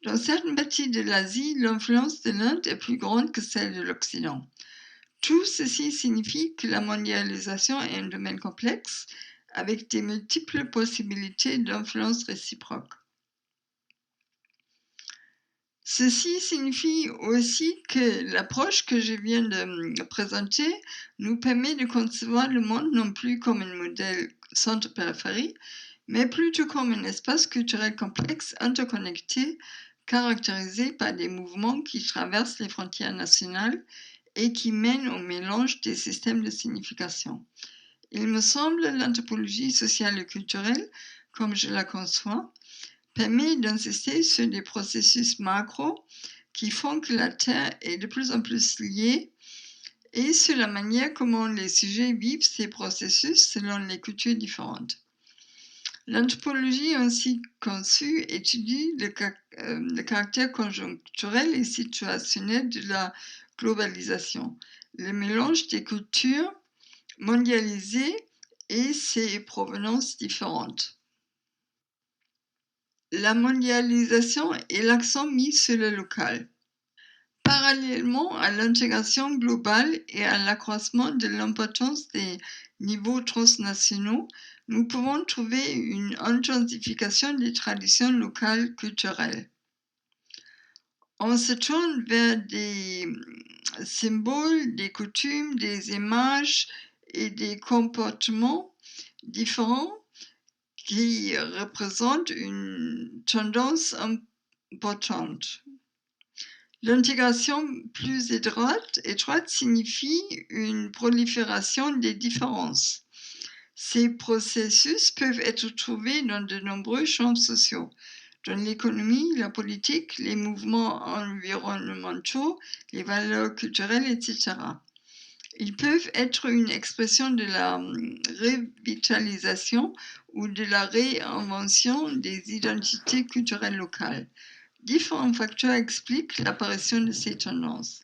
Dans certaines parties de l'Asie, l'influence de l'Inde est plus grande que celle de l'Occident. Tout ceci signifie que la mondialisation est un domaine complexe, avec des multiples possibilités d'influence réciproque. Ceci signifie aussi que l'approche que je viens de présenter nous permet de concevoir le monde non plus comme un modèle centre-périphérie, mais plutôt comme un espace culturel complexe, interconnecté, caractérisé par des mouvements qui traversent les frontières nationales et qui mènent au mélange des systèmes de signification. Il me semble l'anthropologie sociale et culturelle, comme je la conçois, permet d'insister sur des processus macro qui font que la Terre est de plus en plus liée et sur la manière comment les sujets vivent ces processus selon les cultures différentes. L'anthropologie ainsi conçue étudie le caractère conjoncturel et situationnel de la globalisation, le mélange des cultures mondialisées et ses provenances différentes. La mondialisation est l'accent mis sur le local. Parallèlement à l'intégration globale et à l'accroissement de l'importance des niveaux transnationaux, nous pouvons trouver une intensification des traditions locales culturelles. On se tourne vers des symboles, des coutumes, des images et des comportements différents qui représentent une tendance importante. L'intégration plus étroite signifie une prolifération des différences. Ces processus peuvent être trouvés dans de nombreux champs sociaux, dans l'économie, la politique, les mouvements environnementaux, les valeurs culturelles, etc. Ils peuvent être une expression de la revitalisation ou de la réinvention des identités culturelles locales. Différents facteurs expliquent l'apparition de ces tendances.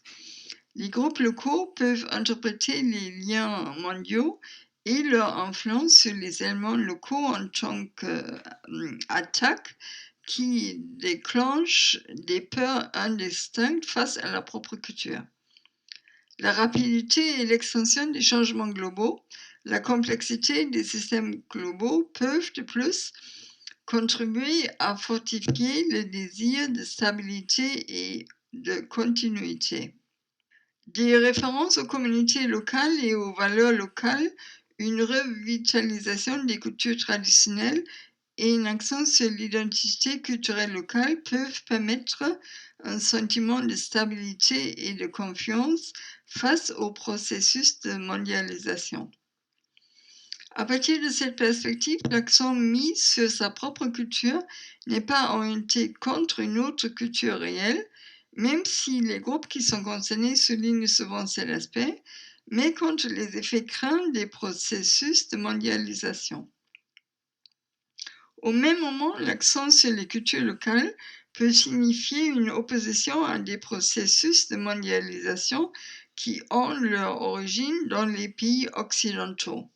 Les groupes locaux peuvent interpréter les liens mondiaux et leur influence sur les éléments locaux en tant qu'attaque qui déclenchent des peurs indistinctes face à la propre culture. La rapidité et l'extension des changements globaux, la complexité des systèmes globaux peuvent de plus contribuer à fortifier le désir de stabilité et de continuité. Des références aux communautés locales et aux valeurs locales, une revitalisation des cultures traditionnelles et une action sur l'identité culturelle locale peuvent permettre un sentiment de stabilité et de confiance face au processus de mondialisation. À partir de cette perspective, l'accent mis sur sa propre culture n'est pas orienté contre une autre culture réelle, même si les groupes qui sont concernés soulignent souvent cet aspect, mais contre les effets craints des processus de mondialisation. Au même moment, l'accent sur les cultures locales peut signifier une opposition à des processus de mondialisation qui ont leur origine dans les pays occidentaux.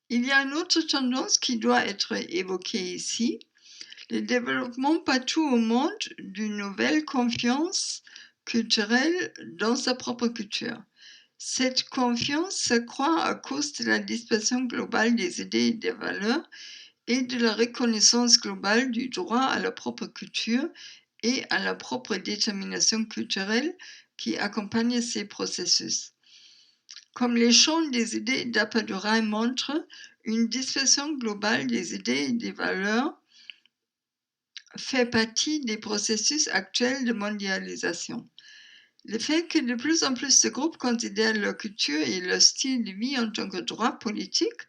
Il y a une autre tendance qui doit être évoquée ici, le développement partout au monde d'une nouvelle confiance culturelle dans sa propre culture. Cette confiance s'accroît à cause de la dispersion globale des idées et des valeurs et de la reconnaissance globale du droit à la propre culture et à la propre détermination culturelle qui accompagne ces processus. Comme les champs des idées d'Appadurai montrent, une dispersion globale des idées et des valeurs fait partie des processus actuels de mondialisation. Le fait que de plus en plus de groupes considèrent leur culture et leur style de vie en tant que droit politique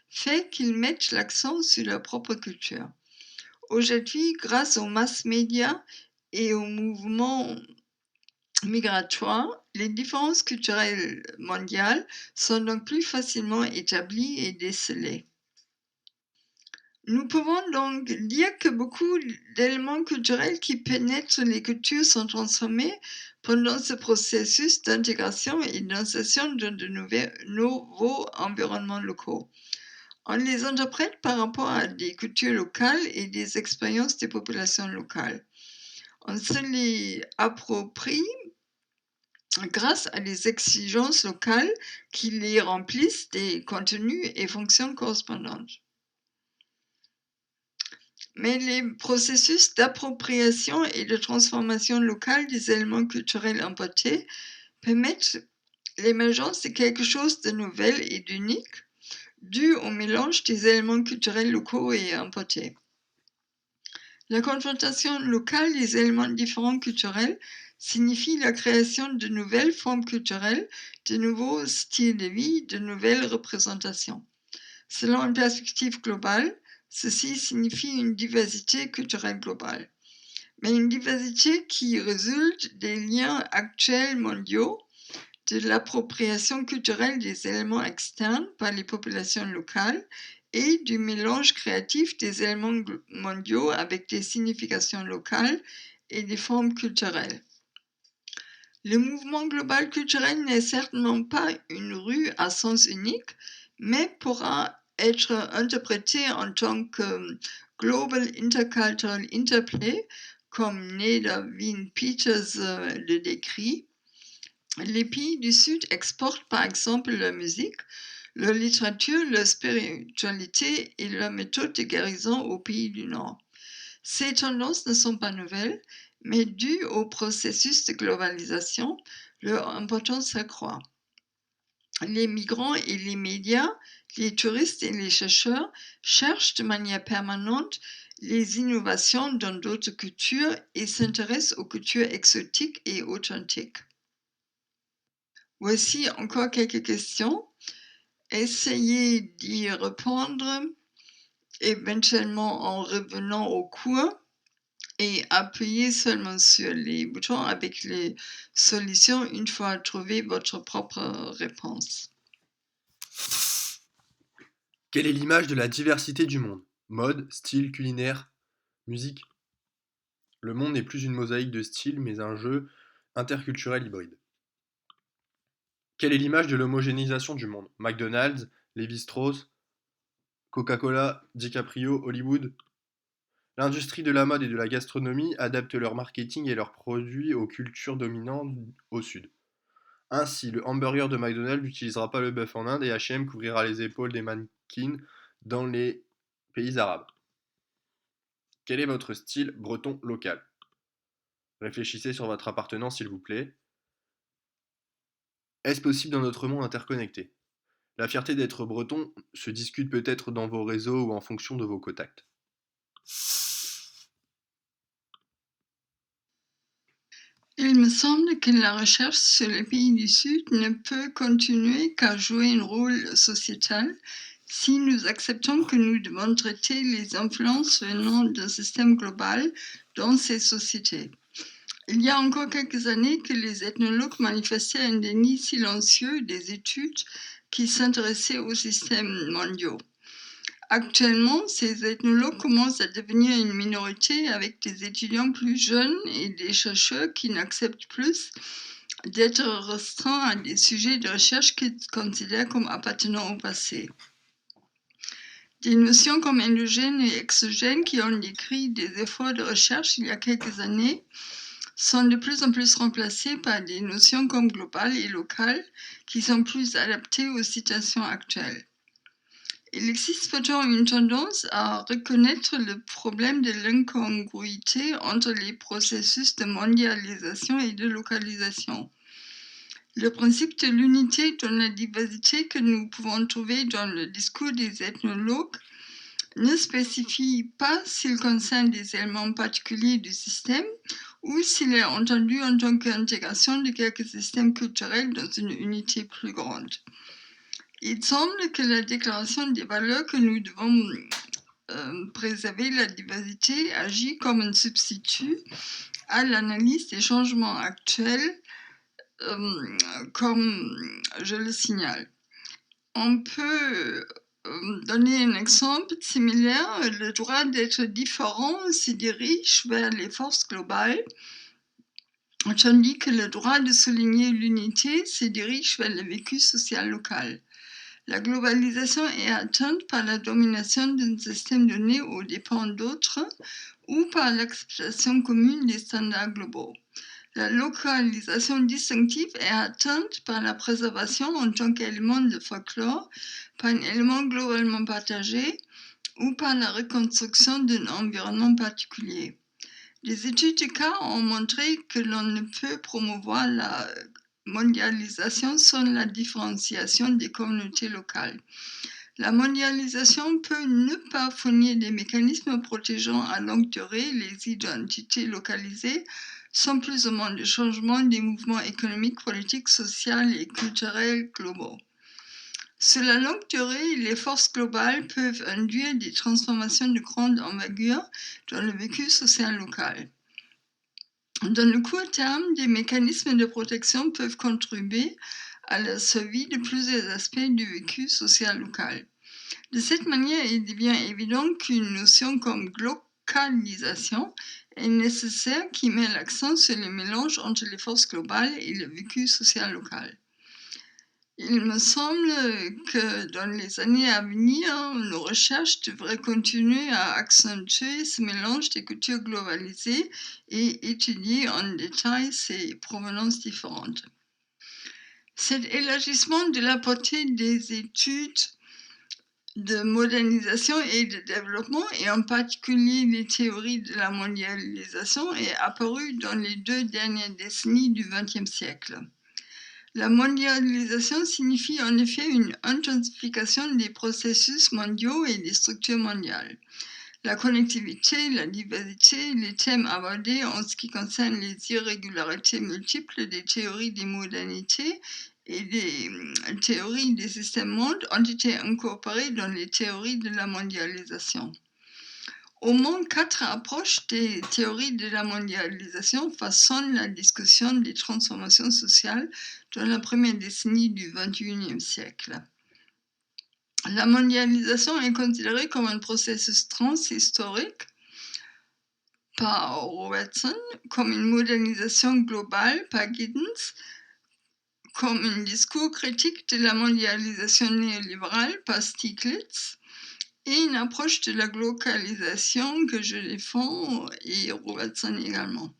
fait qu'ils mettent l'accent sur leur propre culture. Aujourd'hui, grâce aux mass médias et aux mouvements migratoires, les différences culturelles mondiales sont donc plus facilement établies et décelées. Nous pouvons donc dire que beaucoup d'éléments culturels qui pénètrent les cultures sont transformés pendant ce processus d'intégration et d'insertion dans de nouveaux environnements locaux. On les interprète par rapport à des cultures locales et des expériences des populations locales. On se les approprie grâce à des exigences locales qui les remplissent des contenus et fonctions correspondantes. Mais les processus d'appropriation et de transformation locale des éléments culturels importés permettent l'émergence de quelque chose de nouvel et d'unique, dû au mélange des éléments culturels locaux et importés. La confrontation locale des éléments différents culturels signifie la création de nouvelles formes culturelles, de nouveaux styles de vie, de nouvelles représentations. Selon une perspective globale, ceci signifie une diversité culturelle globale, mais une diversité qui résulte des liens actuels mondiaux, de l'appropriation culturelle des éléments externes par les populations locales et du mélange créatif des éléments mondiaux avec des significations locales et des formes culturelles. Le mouvement global culturel n'est certainement pas une rue à sens unique, mais pourra être interprété en tant que Global Intercultural Interplay, comme Neda Wien Peters le décrit. Les pays du Sud exportent par exemple leur musique, leur littérature, leur spiritualité et leur méthode de guérison aux pays du Nord. Ces tendances ne sont pas nouvelles, mais dues au processus de globalisation, leur importance s'accroît. Les migrants et les médias, les touristes et les chercheurs cherchent de manière permanente les innovations dans d'autres cultures et s'intéressent aux cultures exotiques et authentiques. Voici encore quelques questions. Essayez d'y répondre, éventuellement en revenant au cours, et appuyez seulement sur les boutons avec les solutions une fois trouvé votre propre réponse. Quelle est l'image de la diversité du monde? Mode, style, culinaire, musique? Le monde n'est plus une mosaïque de styles, mais un jeu interculturel hybride. Quelle est l'image de l'homogénéisation du monde? McDonald's, Lévi-Strauss, Coca-Cola, DiCaprio, Hollywood? L'industrie de la mode et de la gastronomie adaptent leur marketing et leurs produits aux cultures dominantes au sud. Ainsi, le hamburger de McDonald's n'utilisera pas le bœuf en Inde et H&M couvrira les épaules des mannequins dans les pays arabes. Quel est votre style breton local? Réfléchissez sur votre appartenance s'il vous plaît. Est-ce possible dans notre monde interconnecté? La fierté d'être breton se discute peut-être dans vos réseaux ou en fonction de vos contacts. Il me semble que la recherche sur les pays du Sud ne peut continuer qu'à jouer un rôle sociétal si nous acceptons que nous devons traiter les influences venant d'un système global dans ces sociétés. Il y a encore quelques années que les ethnologues manifestaient un déni silencieux des études qui s'intéressaient aux systèmes mondiaux. Actuellement, ces ethnologues commencent à devenir une minorité avec des étudiants plus jeunes et des chercheurs qui n'acceptent plus d'être restreints à des sujets de recherche qu'ils considèrent comme appartenant au passé. Des notions comme endogène et exogène qui ont décrit des efforts de recherche il y a quelques années sont de plus en plus remplacées par des notions comme global et local qui sont plus adaptées aux situations actuelles. Il existe pourtant une tendance à reconnaître le problème de l'incongruité entre les processus de mondialisation et de localisation. Le principe de l'unité dans la diversité que nous pouvons trouver dans le discours des ethnologues ne spécifie pas s'il concerne des éléments particuliers du système ou s'il est entendu en tant qu'intégration de quelques systèmes culturels dans une unité plus grande. Il semble que la déclaration des valeurs que nous devons préserver la diversité agit comme un substitut à l'analyse des changements actuels, comme je le signale. On peut donner un exemple similaire. Le droit d'être différent se dirige vers les forces globales, tandis que le droit de souligner l'unité se dirige vers le vécu social local. La globalisation est atteinte par la domination d'un système donné aux dépens d'autres ou par l'acceptation commune des standards globaux. La localisation distinctive est atteinte par la préservation en tant qu'élément de folklore, par un élément globalement partagé ou par la reconstruction d'un environnement particulier. Les études de cas ont montré que l'on ne peut promouvoir la mondialisation sans la différenciation des communautés locales. La mondialisation peut ne pas fournir des mécanismes protégeant à longue durée les identités localisées, sans plus ou moins de changement des mouvements économiques, politiques, sociaux et culturels globaux. Sur la longue durée, les forces globales peuvent induire des transformations de grande envergure dans le vécu social local. Dans le court terme, des mécanismes de protection peuvent contribuer à la survie de plusieurs aspects du vécu social local. De cette manière, il devient évident qu'une notion comme localisation est nécessaire qui met l'accent sur le mélange entre les forces globales et le vécu social local. Il me semble que dans les années à venir, nos recherches devraient continuer à accentuer ce mélange des cultures globalisées et étudier en détail ces provenances différentes. Cet élargissement de la portée des études de modernisation et de développement, et en particulier les théories de la mondialisation, est apparu dans les 2 dernières décennies du XXe siècle. La mondialisation signifie en effet une intensification des processus mondiaux et des structures mondiales. La connectivité, la diversité, les thèmes abordés en ce qui concerne les irrégularités multiples des théories des modernités et des théories des systèmes mondes ont été incorporés dans les théories de la mondialisation. Au moins 4 approches des théories de la mondialisation façonnent la discussion des transformations sociales dans la première décennie du XXIe siècle. La mondialisation est considérée comme un processus transhistorique par Robertson, comme une modernisation globale par Giddens, comme un discours critique de la mondialisation néolibérale par Stiglitz, et une approche de la globalisation que je défends, et Robertson également.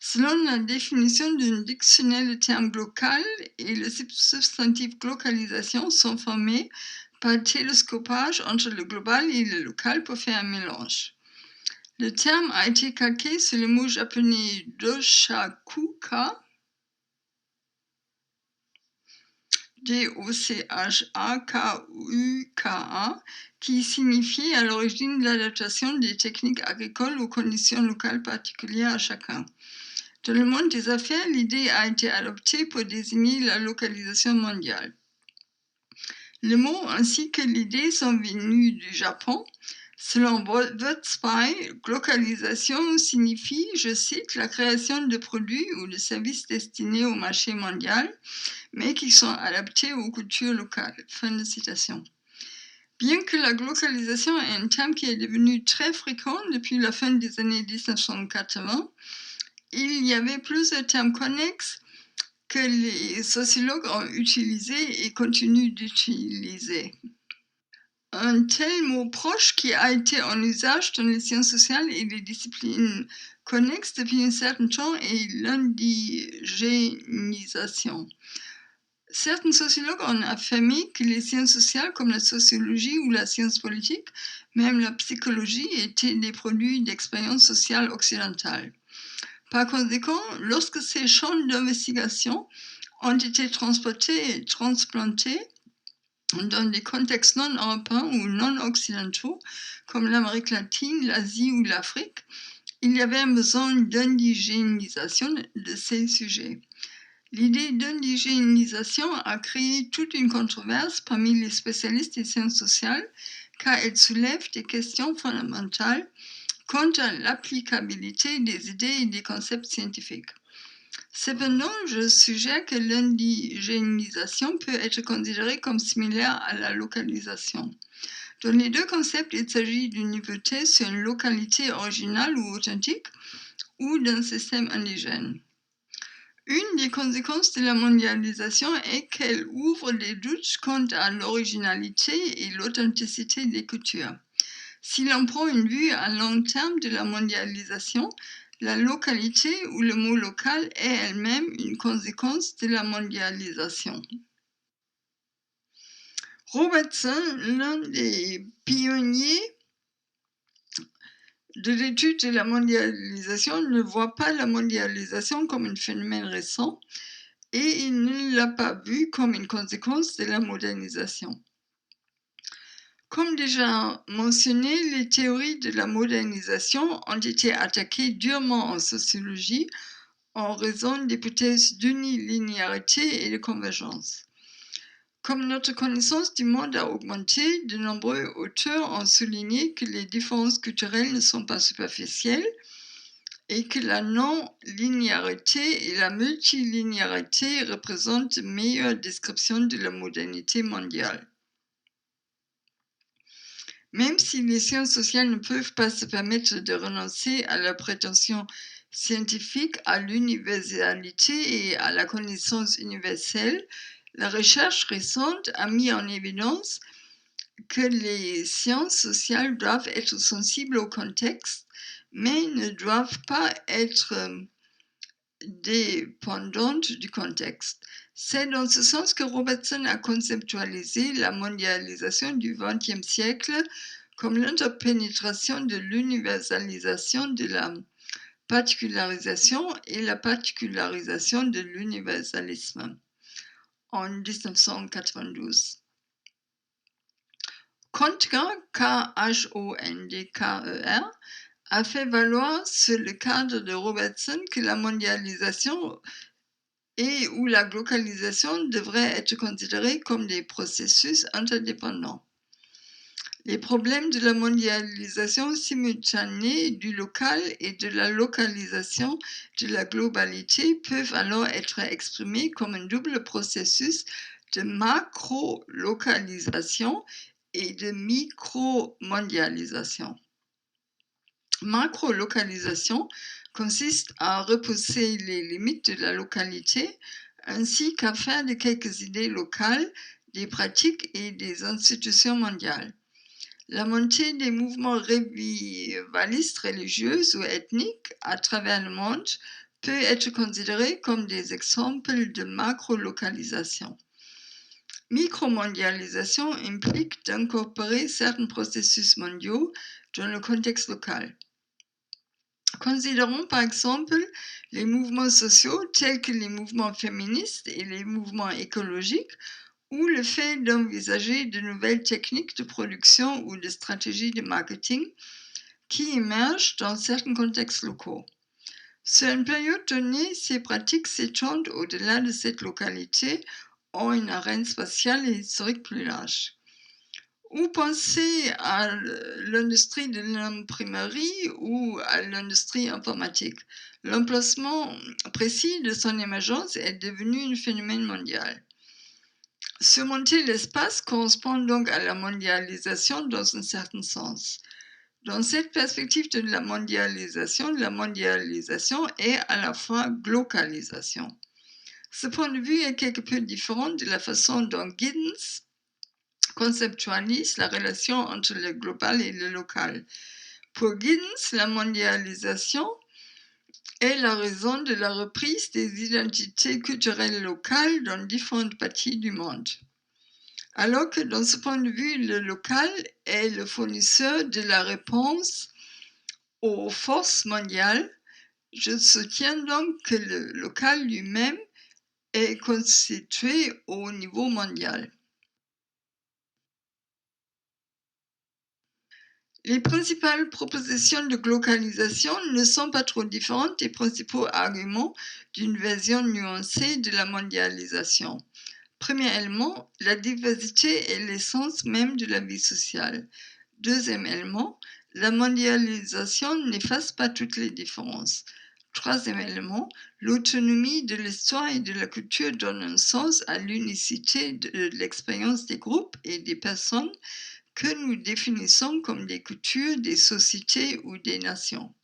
Selon la définition d'un dictionnaire, le terme local et le substantif localisation sont formés par télescopage entre le global et le local pour faire un mélange. Le terme a été calqué sur le mot japonais doshakuka, DOCHAKUKA, qui signifie à l'origine l'adaptation des techniques agricoles aux conditions locales particulières à chacun. Dans le monde des affaires, l'idée a été adoptée pour désigner la localisation mondiale. Le mot ainsi que l'idée sont venus du Japon. Selon WordSpy, localisation signifie, je cite, la création de produits ou de services destinés au marché mondial, mais qui sont adaptés aux cultures locales. Fin de citation. Bien que la localisation est un terme qui est devenu très fréquent depuis la fin des années 1980, il y avait plusieurs termes connexes que les sociologues ont utilisés et continuent d'utiliser. Un tel mot proche qui a été en usage dans les sciences sociales et les disciplines connexes depuis un certain temps est l'indigénisation. Certains sociologues ont affirmé que les sciences sociales comme la sociologie ou la science politique, même la psychologie, étaient des produits d'expériences sociales occidentales. Par conséquent, lorsque ces champs d'investigation ont été transportés et transplantés dans des contextes non européens ou non occidentaux, comme l'Amérique latine, l'Asie ou l'Afrique, il y avait un besoin d'indigénisation de ces sujets. L'idée d'indigénisation a créé toute une controverse parmi les spécialistes des sciences sociales, car elle soulève des questions fondamentales quant à l'applicabilité des idées et des concepts scientifiques. Cependant, je suggère que l'indigénisation peut être considérée comme similaire à la localisation. Dans les deux concepts, il s'agit d'une nouveauté sur une localité originale ou authentique ou d'un système indigène. Une des conséquences de la mondialisation est qu'elle ouvre des doutes quant à l'originalité et l'authenticité des cultures. Si l'on prend une vue à long terme de la mondialisation, la localité ou le mot local est elle-même une conséquence de la mondialisation. Robertson, l'un des pionniers de l'étude de la mondialisation, ne voit pas la mondialisation comme un phénomène récent et il ne l'a pas vu comme une conséquence de la modernisation. Comme déjà mentionné, les théories de la modernisation ont été attaquées durement en sociologie en raison d'hypothèses d'unilinéarité et de convergence. Comme notre connaissance du monde a augmenté, de nombreux auteurs ont souligné que les différences culturelles ne sont pas superficielles et que la non-linéarité et la multilinéarité représentent de meilleures descriptions de la modernité mondiale. Même si les sciences sociales ne peuvent pas se permettre de renoncer à la prétention scientifique, à l'universalité et à la connaissance universelle, la recherche récente a mis en évidence que les sciences sociales doivent être sensibles au contexte, mais ne doivent pas être dépendantes du contexte. C'est dans ce sens que Robertson a conceptualisé la mondialisation du XXe siècle comme l'interpénétration de l'universalisation de la particularisation et la particularisation de l'universalisme en 1992. Kondtker, K-H-O-N-D-K-E-R, a fait valoir sur le cadre de Robertson que la mondialisation et ou la globalisation devraient être considérés comme des processus interdépendants. Les problèmes de la mondialisation simultanée du local et de la localisation de la globalité peuvent alors être exprimés comme un double processus de macro-localisation et de micro-mondialisation. Macro-localisation consiste à repousser les limites de la localité ainsi qu'à faire de quelques idées locales des pratiques et des institutions mondiales. La montée des mouvements revivalistes religieux ou ethniques à travers le monde peut être considérée comme des exemples de macro-localisation. Micromondialisation implique d'incorporer certains processus mondiaux dans le contexte local. Considérons par exemple les mouvements sociaux tels que les mouvements féministes et les mouvements écologiques ou le fait d'envisager de nouvelles techniques de production ou de stratégies de marketing qui émergent dans certains contextes locaux. Sur une période donnée, ces pratiques s'étendent au-delà de cette localité en une arène spatiale et historique plus large. Ou pensez à l'industrie de l'imprimerie ou à l'industrie informatique. L'emplacement précis de son émergence est devenu un phénomène mondial. Surmonter l'espace correspond donc à la mondialisation dans un certain sens. Dans cette perspective de la mondialisation est à la fois glocalisation. Ce point de vue est quelque peu différent de la façon dont Giddens conceptualise la relation entre le global et le local. Pour Giddens, la mondialisation est la raison de la reprise des identités culturelles locales dans différentes parties du monde. Alors que dans ce point de vue, le local est le fournisseur de la réponse aux forces mondiales, je soutiens donc que le local lui-même est constitué au niveau mondial. Les principales propositions de globalisation ne sont pas trop différentes des principaux arguments d'une version nuancée de la mondialisation. Premièrement, la diversité est l'essence même de la vie sociale. Deuxièmement, la mondialisation n'efface pas toutes les différences. Troisièmement, l'autonomie de l'histoire et de la culture donne un sens à l'unicité de l'expérience des groupes et des personnes que nous définissons comme des cultures, des sociétés ou des nations.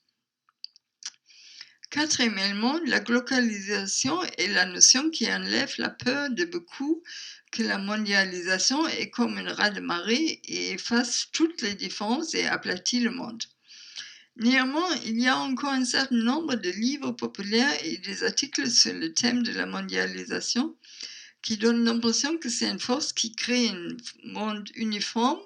Quatrièmement, la globalisation est la notion qui enlève la peur de beaucoup que la mondialisation est comme un raz-de-marée et efface toutes les différences et aplatit le monde. Néanmoins, il y a encore un certain nombre de livres populaires et des articles sur le thème de la mondialisation qui donnent l'impression que c'est une force qui crée un monde uniforme,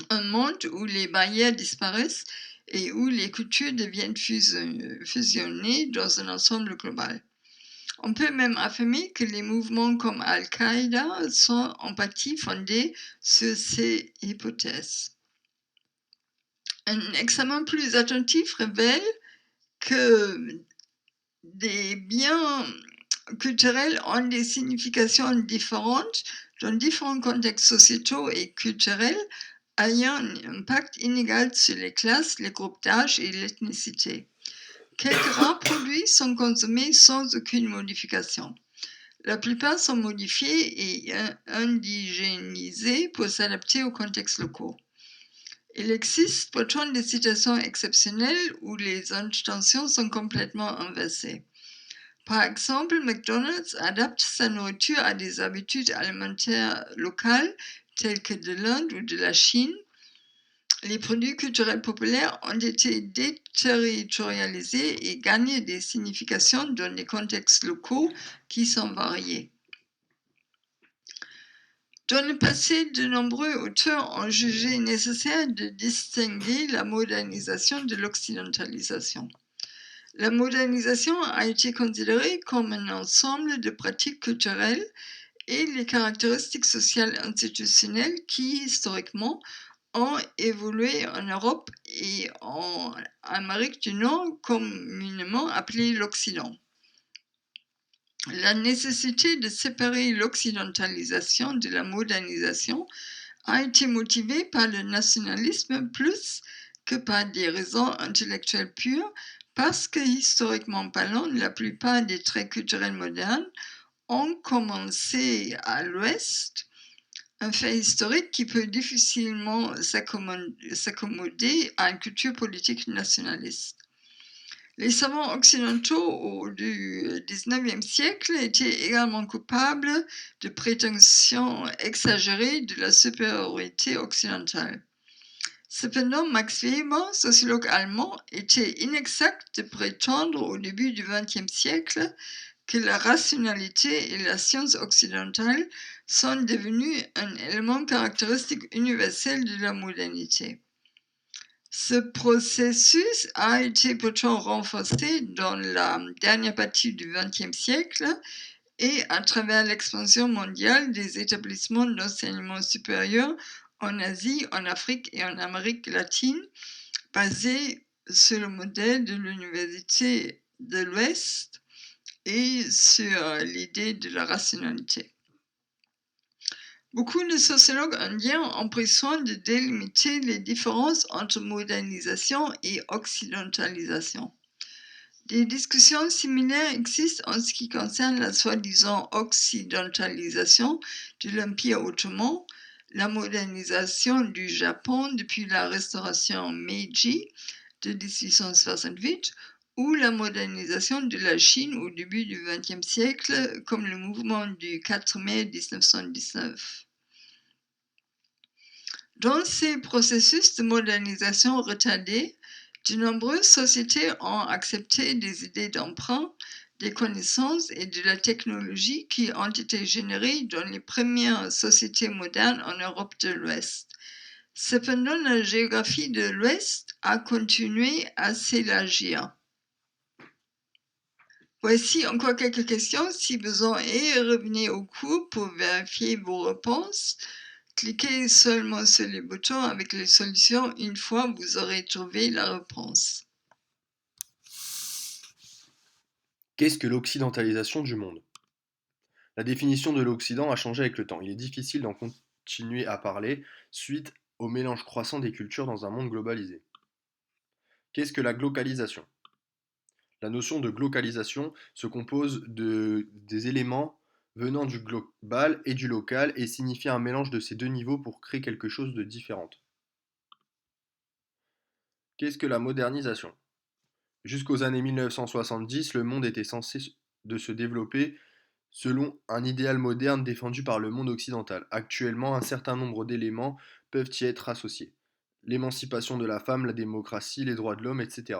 un monde où les barrières disparaissent et où les cultures deviennent fusionnées dans un ensemble global. On peut même affirmer que les mouvements comme Al-Qaïda sont en partie fondés sur ces hypothèses. Un examen plus attentif révèle que des biens culturels ont des significations différentes dans différents contextes sociétaux et culturels, ayant un impact inégal sur les classes, les groupes d'âge et l'ethnicité. Quelques rares produits sont consommés sans aucune modification. La plupart sont modifiés et indigénisés pour s'adapter aux contextes locaux. Il existe pourtant des situations exceptionnelles où les intentions sont complètement inversées. Par exemple, McDonald's adapte sa nourriture à des habitudes alimentaires locales telles que de l'Inde ou de la Chine. Les produits culturels populaires ont été déterritorialisés et gagnent des significations dans des contextes locaux qui sont variés. Dans le passé, de nombreux auteurs ont jugé nécessaire de distinguer la modernisation de l'occidentalisation. La modernisation a été considérée comme un ensemble de pratiques culturelles et les caractéristiques sociales institutionnelles qui, historiquement, ont évolué en Europe et en Amérique du Nord, communément appelée l'Occident. La nécessité de séparer l'occidentalisation de la modernisation a été motivée par le nationalisme plus que par des raisons intellectuelles pures, parce que, historiquement parlant, la plupart des traits culturels modernes ont commencé à l'Ouest, un fait historique qui peut difficilement s'accommoder à une culture politique nationaliste. Les savants occidentaux du XIXe siècle étaient également coupables de prétentions exagérées de la supériorité occidentale. Cependant, Max Weber, sociologue allemand, était inexact de prétendre au début du XXe siècle que la rationalité et la science occidentale sont devenues un élément caractéristique universel de la modernité. Ce processus a été pourtant renforcé dans la dernière partie du XXe siècle et à travers l'expansion mondiale des établissements d'enseignement supérieur en Asie, en Afrique et en Amérique latine, basés sur le modèle de l'Université de l'Ouest et sur l'idée de la rationalité. Beaucoup de sociologues indiens ont pris soin de délimiter les différences entre modernisation et occidentalisation. Des discussions similaires existent en ce qui concerne la soi-disant occidentalisation de l'Empire ottoman, la modernisation du Japon depuis la restauration Meiji de 1868 ou la modernisation de la Chine au début du XXe siècle, comme le mouvement du 4 mai 1919. Dans ces processus de modernisation retardés, de nombreuses sociétés ont accepté des idées d'emprunt, des connaissances et de la technologie qui ont été générées dans les premières sociétés modernes en Europe de l'Ouest. Cependant, la géographie de l'Ouest a continué à s'élargir. Voici encore quelques questions. Si besoin est, revenez au cours pour vérifier vos réponses. Cliquez seulement sur les boutons avec les solutions une fois vous aurez trouvé la réponse. Qu'est-ce que l'occidentalisation du monde? La définition de l'Occident a changé avec le temps. Il est difficile d'en continuer à parler suite au mélange croissant des cultures dans un monde globalisé. Qu'est-ce que la glocalisation? La notion de glocalisation se compose des éléments venant du global et du local et signifie un mélange de ces deux niveaux pour créer quelque chose de différent. Qu'est-ce que la modernisation? Jusqu'aux années 1970, le monde était censé de se développer selon un idéal moderne défendu par le monde occidental. Actuellement, un certain nombre d'éléments peuvent y être associés. L'émancipation de la femme, la démocratie, les droits de l'homme, etc.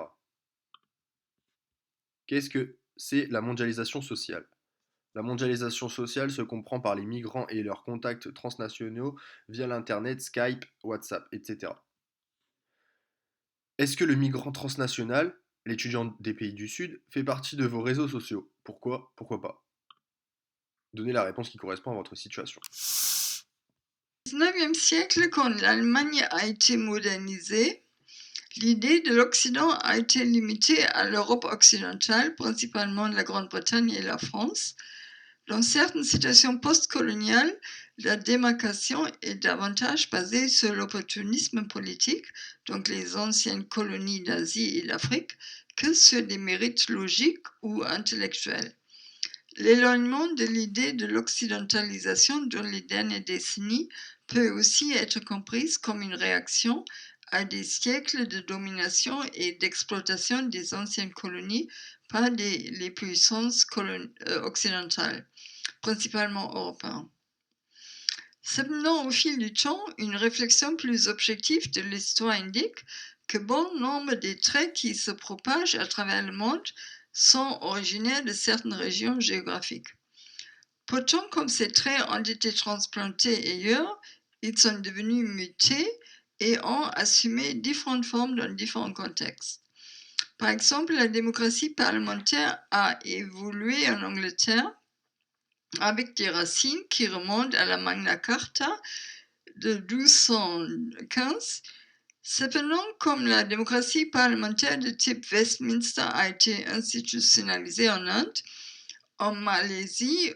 Qu'est-ce que c'est la mondialisation sociale? La mondialisation sociale se comprend par les migrants et leurs contacts transnationaux via l'Internet, Skype, WhatsApp, etc. Est-ce que le migrant transnational, l'étudiant des pays du Sud, fait partie de vos réseaux sociaux? Pourquoi? Pourquoi pas? Donnez la réponse qui correspond à votre situation. Au XIXe siècle, quand l'Allemagne a été modernisée, l'idée de l'Occident a été limitée à l'Europe occidentale, principalement la Grande-Bretagne et la France. Dans certaines situations postcoloniales, la démarcation est davantage basée sur l'opportunisme politique, donc les anciennes colonies d'Asie et d'Afrique, que sur des mérites logiques ou intellectuels. L'éloignement de l'idée de l'occidentalisation dans les dernières décennies peut aussi être comprise comme une réaction à des siècles de domination et d'exploitation des anciennes colonies par les puissances occidentales, principalement européennes. Cependant, au fil du temps, une réflexion plus objective de l'histoire indique que bon nombre des traits qui se propagent à travers le monde sont originaires de certaines régions géographiques. Pourtant, comme ces traits ont été transplantés ailleurs, ils sont devenus mutés et ont assumé différentes formes dans différents contextes. Par exemple, la démocratie parlementaire a évolué en Angleterre avec des racines qui remontent à la Magna Carta de 1215. Cependant, comme la démocratie parlementaire de type Westminster a été institutionnalisée en Inde, en Malaisie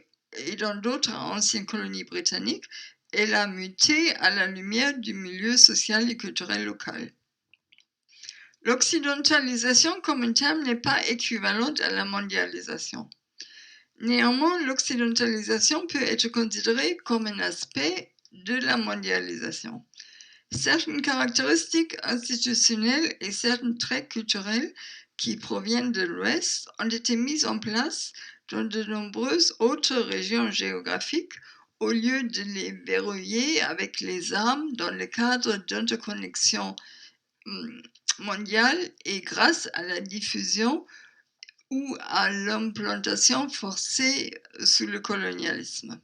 et dans d'autres anciennes colonies britanniques, elle a muté à la lumière du milieu social et culturel local. L'occidentalisation comme un terme n'est pas équivalente à la mondialisation. Néanmoins, l'occidentalisation peut être considérée comme un aspect de la mondialisation. Certaines caractéristiques institutionnelles et certains traits culturels qui proviennent de l'Ouest ont été mis en place dans de nombreuses autres régions géographiques au lieu de les verrouiller avec les armes dans le cadre d'interconnexion mondiale et grâce à la diffusion ou à l'implantation forcée sous le colonialisme.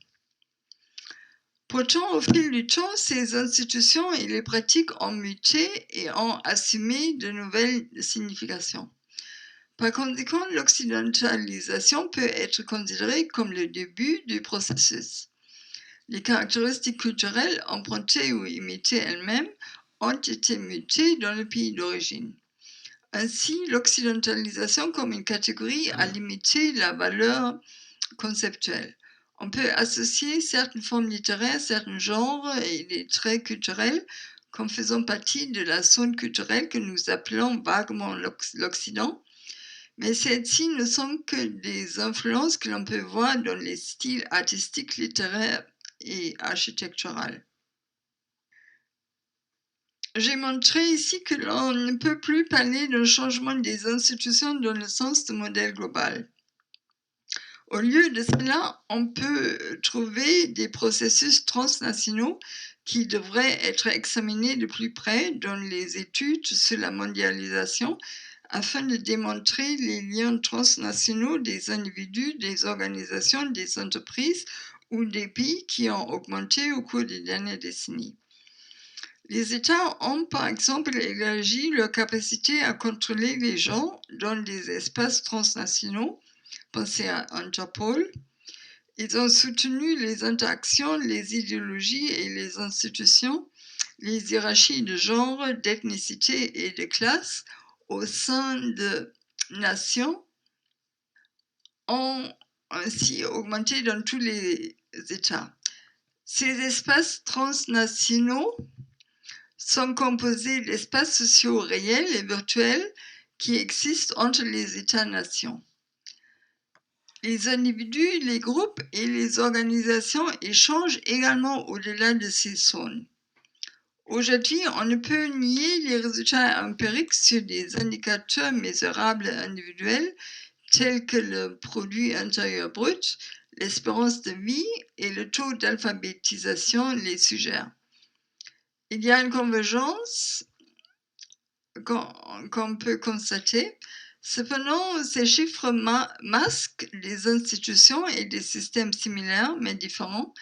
Pourtant, au fil du temps, ces institutions et les pratiques ont muté et ont assumé de nouvelles significations. Par conséquent, l'occidentalisation peut être considérée comme le début du processus. Les caractéristiques culturelles empruntées ou imitées elles-mêmes ont été mutées dans le pays d'origine. Ainsi, l'occidentalisation comme une catégorie a limité la valeur conceptuelle. On peut associer certaines formes littéraires, certains genres et des traits culturels comme faisant partie de la zone culturelle que nous appelons vaguement l'Occident, mais celles-ci ne sont que des influences que l'on peut voir dans les styles artistiques, littéraires et architecturaux. J'ai montré ici que l'on ne peut plus parler d'un changement des institutions dans le sens de modèle global. Au lieu de cela, on peut trouver des processus transnationaux qui devraient être examinés de plus près dans les études sur la mondialisation afin de démontrer les liens transnationaux des individus, des organisations, des entreprises ou des pays qui ont augmenté au cours des dernières décennies. Les États ont par exemple élargi leur capacité à contrôler les gens dans des espaces transnationaux. Pensez à Interpol. Ils ont soutenu les interactions, les idéologies et les institutions, les hiérarchies de genre, d'ethnicité et de classe au sein de nations ont ainsi augmenté dans tous les États. Ces espaces transnationaux sont composés d'espaces sociaux réels et virtuels qui existent entre les États-nations. Les individus, les groupes et les organisations échangent également au-delà de ces zones. Aujourd'hui, on ne peut nier les résultats empiriques sur des indicateurs mesurables individuels tels que le produit intérieur brut, l'espérance de vie et le taux d'alphabétisation les suggèrent. Il y a une convergence qu'on peut constater. Cependant, ces chiffres masquent des institutions et des systèmes similaires mais différents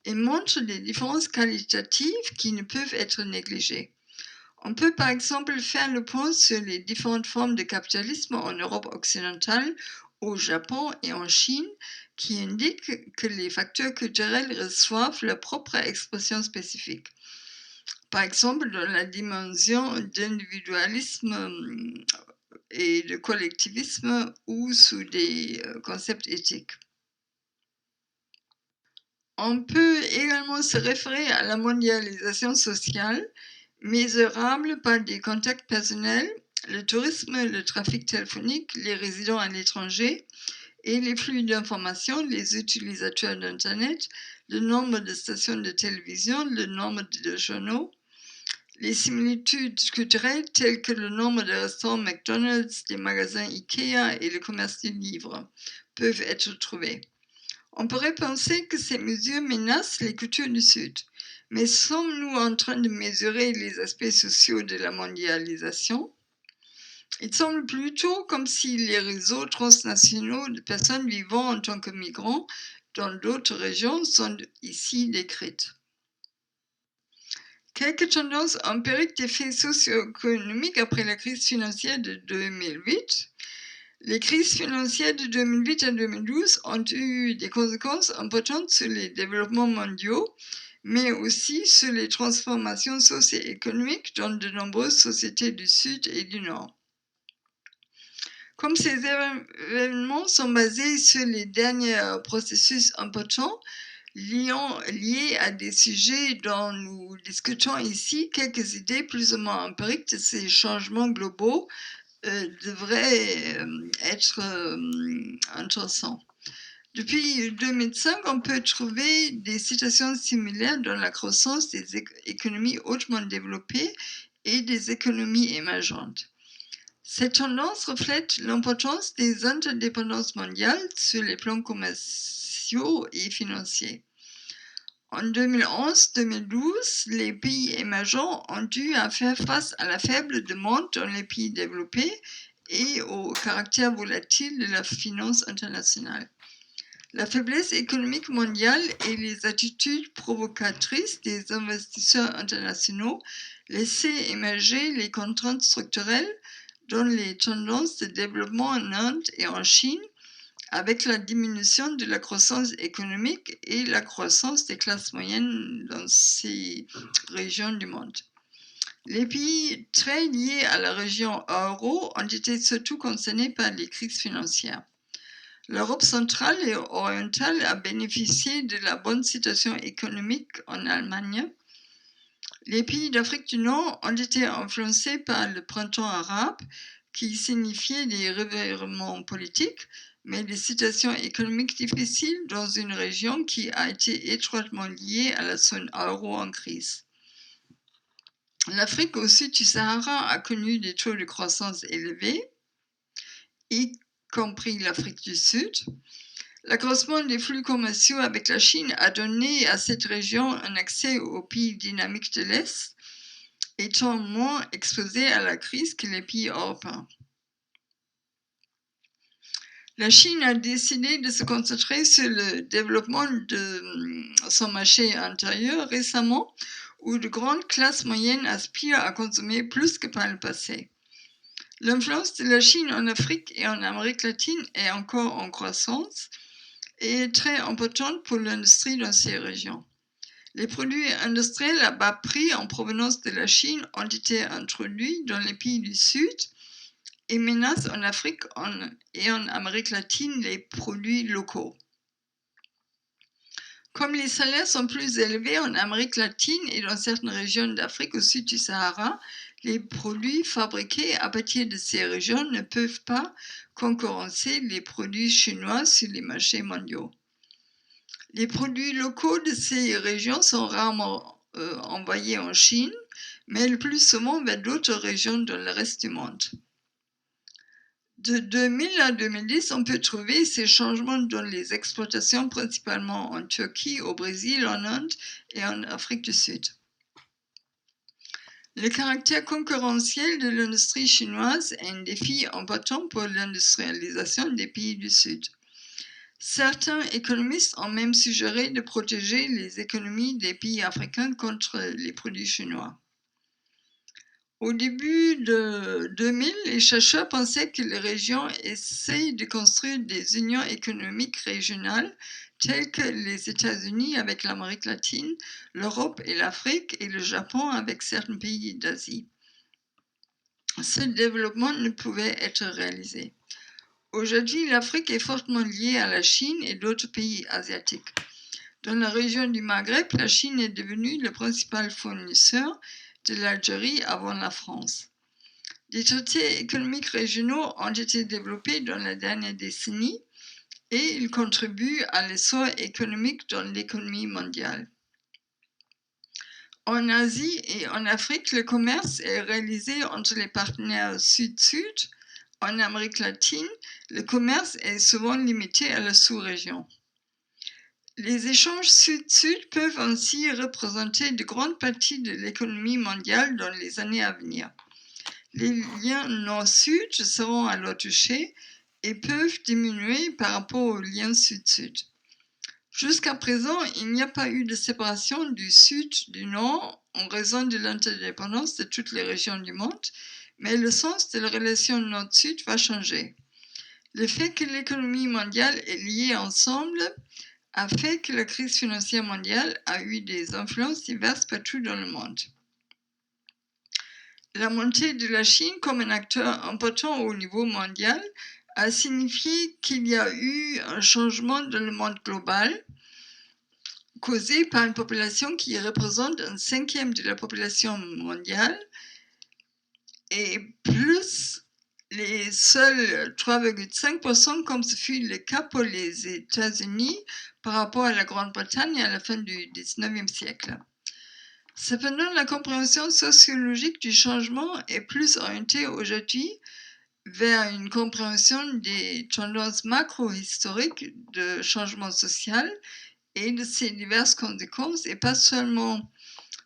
et montrent des différences qualitatives qui ne peuvent être négligées. On peut par exemple faire le point sur les différentes formes de capitalisme en Europe occidentale, au Japon et en Chine, qui indiquent que les facteurs culturels reçoivent leur propre expression spécifique. Par exemple, dans la dimension d'individualisme et de collectivisme ou sous des concepts éthiques. On peut également se référer à la mondialisation sociale, mesurable par des contacts personnels, le tourisme, le trafic téléphonique, les résidents à l'étranger et les flux d'informations, les utilisateurs d'Internet, le nombre de stations de télévision, le nombre de journaux. Les similitudes culturelles telles que le nombre de restaurants McDonald's, des magasins Ikea et le commerce du livre peuvent être trouvées. On pourrait penser que ces mesures menacent les cultures du Sud, mais sommes-nous en train de mesurer les aspects sociaux de la mondialisation? Il semble plutôt comme si les réseaux transnationaux de personnes vivant en tant que migrants dans d'autres régions sont ici décrites. Quelques tendances empiriques des faits socio-économiques après la crise financière de 2008. Les crises financières de 2008 à 2012 ont eu des conséquences importantes sur les développements mondiaux, mais aussi sur les transformations socio-économiques dans de nombreuses sociétés du Sud et du Nord. Comme ces événements sont basés sur les derniers processus importants, liés à des sujets dont nous discutons ici, quelques idées plus ou moins empiriques de ces changements globaux devraient être intéressants. Depuis 2005, on peut trouver des situations similaires dans la croissance des économies hautement développées et des économies émergentes. Cette tendance reflète l'importance des interdépendances mondiales sur les plans commerciaux et financiers. En 2011-2012, les pays émergents ont dû faire face à la faible demande dans les pays développés et au caractère volatile de la finance internationale. La faiblesse économique mondiale et les attitudes provocatrices des investisseurs internationaux laissaient émerger les contraintes structurelles dans les tendances de développement en Inde et en Chine, avec la diminution de la croissance économique et la croissance des classes moyennes dans ces régions du monde. Les pays très liés à la région euro ont été surtout concernés par les crises financières. L'Europe centrale et orientale a bénéficié de la bonne situation économique en Allemagne. Les pays d'Afrique du Nord ont été influencés par le printemps arabe, qui signifiait des revirements politiques, mais des situations économiques difficiles dans une région qui a été étroitement liée à la zone euro en crise. L'Afrique au sud du Sahara a connu des taux de croissance élevés, y compris l'Afrique du Sud. L'accroissement des flux commerciaux avec la Chine a donné à cette région un accès aux pays dynamiques de l'Est, étant moins exposés à la crise que les pays européens. La Chine a décidé de se concentrer sur le développement de son marché intérieur récemment, où de grandes classes moyennes aspirent à consommer plus que par le passé. L'influence de la Chine en Afrique et en Amérique latine est encore en croissance et est très importante pour l'industrie dans ces régions. Les produits industriels à bas prix en provenance de la Chine ont été introduits dans les pays du Sud et menacent en Afrique et en Amérique latine les produits locaux. Comme les salaires sont plus élevés en Amérique latine et dans certaines régions d'Afrique au sud du Sahara, les produits fabriqués à partir de ces régions ne peuvent pas concurrencer les produits chinois sur les marchés mondiaux. Les produits locaux de ces régions sont rarement envoyés en Chine, mais le plus souvent vers d'autres régions dans le reste du monde. De 2000 à 2010, on peut trouver ces changements dans les exploitations, principalement en Turquie, au Brésil, en Inde et en Afrique du Sud. Le caractère concurrentiel de l'industrie chinoise est un défi important pour l'industrialisation des pays du Sud. Certains économistes ont même suggéré de protéger les économies des pays africains contre les produits chinois. Au début de 2000, les chercheurs pensaient que les régions essaient de construire des unions économiques régionales telles que les États-Unis avec l'Amérique latine, l'Europe et l'Afrique et le Japon avec certains pays d'Asie. Ce développement ne pouvait être réalisé. Aujourd'hui, l'Afrique est fortement liée à la Chine et d'autres pays asiatiques. Dans la région du Maghreb, la Chine est devenue le principal fournisseur de l'Algérie avant la France. Des traités économiques régionaux ont été développés dans la dernière décennie et ils contribuent à l'essor économique dans l'économie mondiale. En Asie et en Afrique, le commerce est réalisé entre les partenaires sud-sud. En Amérique latine, le commerce est souvent limité à la sous-région. Les échanges sud-sud peuvent ainsi représenter de grandes parties de l'économie mondiale dans les années à venir. Les liens nord-sud seront alors touchés et peuvent diminuer par rapport aux liens sud-sud. Jusqu'à présent, il n'y a pas eu de séparation du sud du nord en raison de l'interdépendance de toutes les régions du monde, mais le sens de la relation nord-sud va changer. Le fait que l'économie mondiale est liée ensemble a fait que la crise financière mondiale a eu des influences diverses partout dans le monde. La montée de la Chine comme un acteur important au niveau mondial a signifié qu'il y a eu un changement dans le monde global causé par une population qui représente un cinquième de la population mondiale et plus les seuls 3,5% comme ce fut le cas pour les États-Unis par rapport à la Grande-Bretagne à la fin du XIXe siècle. Cependant, la compréhension sociologique du changement est plus orientée aujourd'hui vers une compréhension des tendances macro-historiques de changement social et de ses diverses conséquences, et pas seulement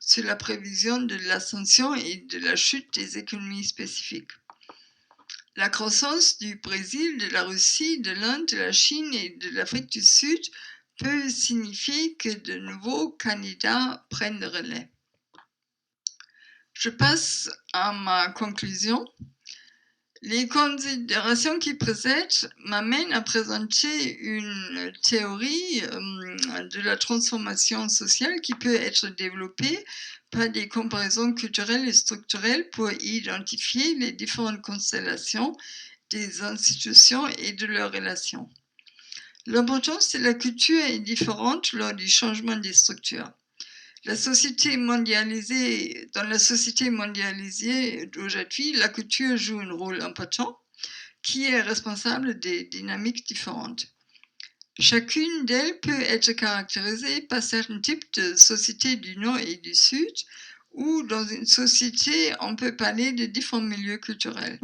sur la prévision de l'ascension et de la chute des économies spécifiques. La croissance du Brésil, de la Russie, de l'Inde, de la Chine et de l'Afrique du Sud peut signifier que de nouveaux candidats prennent le relais. Je passe à ma conclusion. Les considérations qui précèdent m'amènent à présenter une théorie de la transformation sociale qui peut être développée par des comparaisons culturelles et structurelles pour identifier les différentes constellations des institutions et de leurs relations. L'importance de la culture est différente lors du changement des structures. Dans la société mondialisée d'aujourd'hui, la culture joue un rôle important qui est responsable des dynamiques différentes. Chacune d'elles peut être caractérisée par certains types de sociétés du Nord et du Sud, ou dans une société, on peut parler de différents milieux culturels.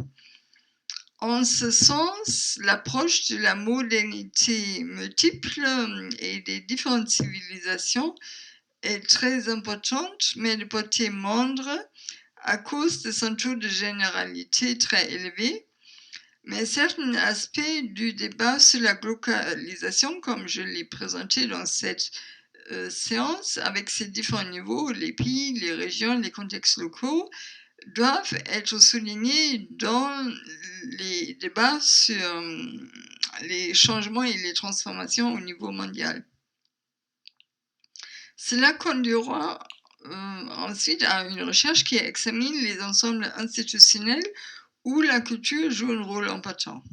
En ce sens, l'approche de la modernité multiple et des différentes civilisations est très importante, mais de portée moindre à cause de son taux de généralité très élevé. Mais certains aspects du débat sur la globalisation, comme je l'ai présenté dans cette séance, avec ses différents niveaux, les pays, les régions, les contextes locaux, doivent être soulignés dans les débats sur les changements et les transformations au niveau mondial. Cela conduira ensuite à une recherche qui examine les ensembles institutionnels où la culture joue un rôle important.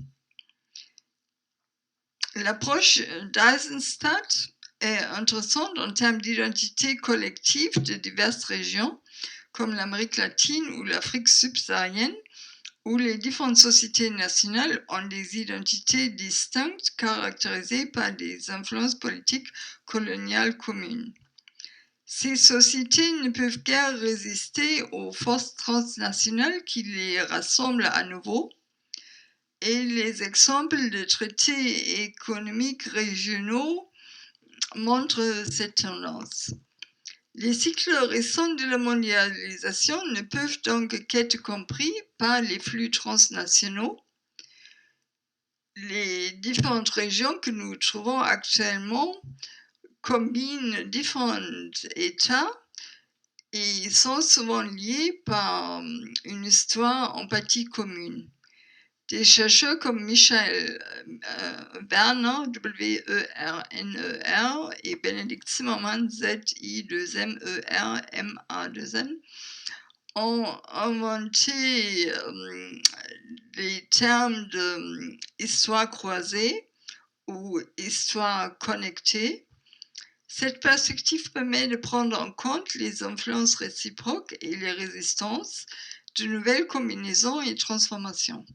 L'approche d'Eisenstadt est intéressante en termes d'identité collective de diverses régions, comme l'Amérique latine ou l'Afrique subsaharienne, où les différentes sociétés nationales ont des identités distinctes caractérisées par des influences politiques coloniales communes. Ces sociétés ne peuvent guère résister aux forces transnationales qui les rassemblent à nouveau, et les exemples de traités économiques régionaux montrent cette tendance. Les cycles récents de la mondialisation ne peuvent donc qu'être compris par les flux transnationaux. Les différentes régions que nous trouvons actuellement combinent différents États et sont souvent liés par une histoire empathique commune. Des chercheurs comme Michael Werner, W-E-R-N-E-R, et Benedikt Zimmermann, Z-I-2-M-E-R-M-A-2-N, ont inventé les termes de histoire croisée ou histoire connectée. Cette perspective permet de prendre en compte les influences réciproques et les résistances de nouvelles combinaisons et transformations.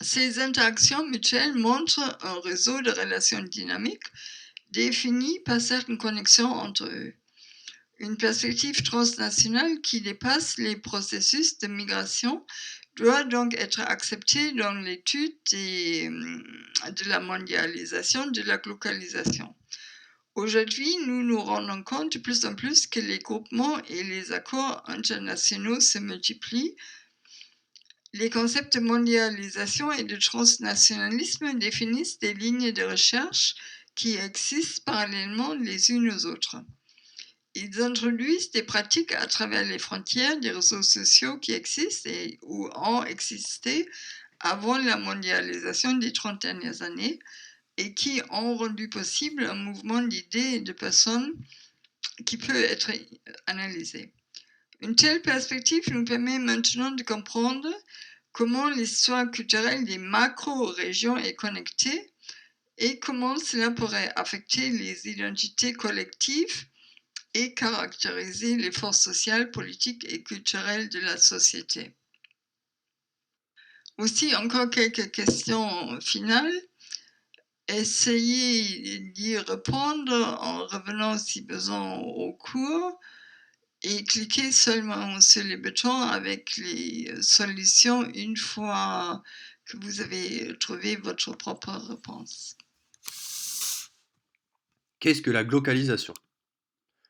Ces interactions mutuelles montrent un réseau de relations dynamiques défini par certaines connexions entre eux. Une perspective transnationale qui dépasse les processus de migration doit donc être acceptée dans l'étude de la mondialisation, de la globalisation. Aujourd'hui, nous nous rendons compte de plus en plus que les groupements et les accords internationaux se multiplient. Les concepts de mondialisation et de transnationalisme définissent des lignes de recherche qui existent parallèlement les unes aux autres. Ils introduisent des pratiques à travers les frontières des réseaux sociaux qui existent et ou ont existé avant la mondialisation des 30 dernières années et qui ont rendu possible un mouvement d'idées et de personnes qui peut être analysé. Une telle perspective nous permet maintenant de comprendre comment l'histoire culturelle des macro-régions est connectée et comment cela pourrait affecter les identités collectives et caractériser les forces sociales, politiques et culturelles de la société. Aussi, encore quelques questions finales. Essayez d'y répondre en revenant si besoin au cours et cliquez seulement sur les boutons avec les solutions une fois que vous avez trouvé votre propre réponse. Qu'est-ce que la glocalisation?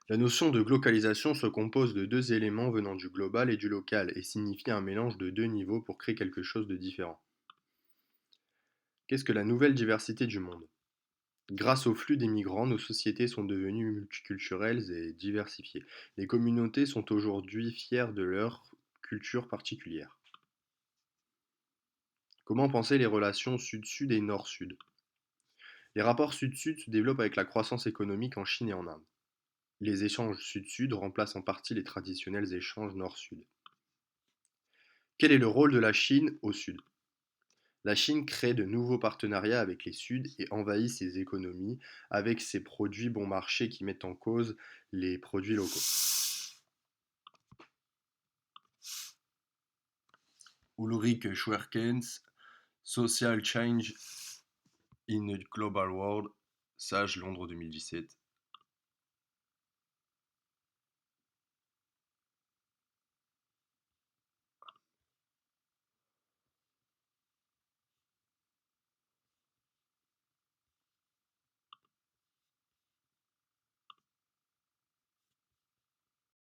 La notion de glocalisation se compose de deux éléments venant du global et du local et signifie un mélange de deux niveaux pour créer quelque chose de différent. Qu'est-ce que la nouvelle diversité du monde? Grâce au flux des migrants, nos sociétés sont devenues multiculturelles et diversifiées. Les communautés sont aujourd'hui fières de leur culture particulière. Comment penser les relations sud-sud et nord-sud? Les rapports sud-sud se développent avec la croissance économique en Chine et en Inde. Les échanges sud-sud remplacent en partie les traditionnels échanges nord-sud. Quel est le rôle de la Chine au sud? La Chine crée de nouveaux partenariats avec les Suds et envahit ses économies avec ses produits bon marché qui mettent en cause les produits locaux. Ulrike Schwerkens, Social Change in a Global World, Sage, Londres 2017.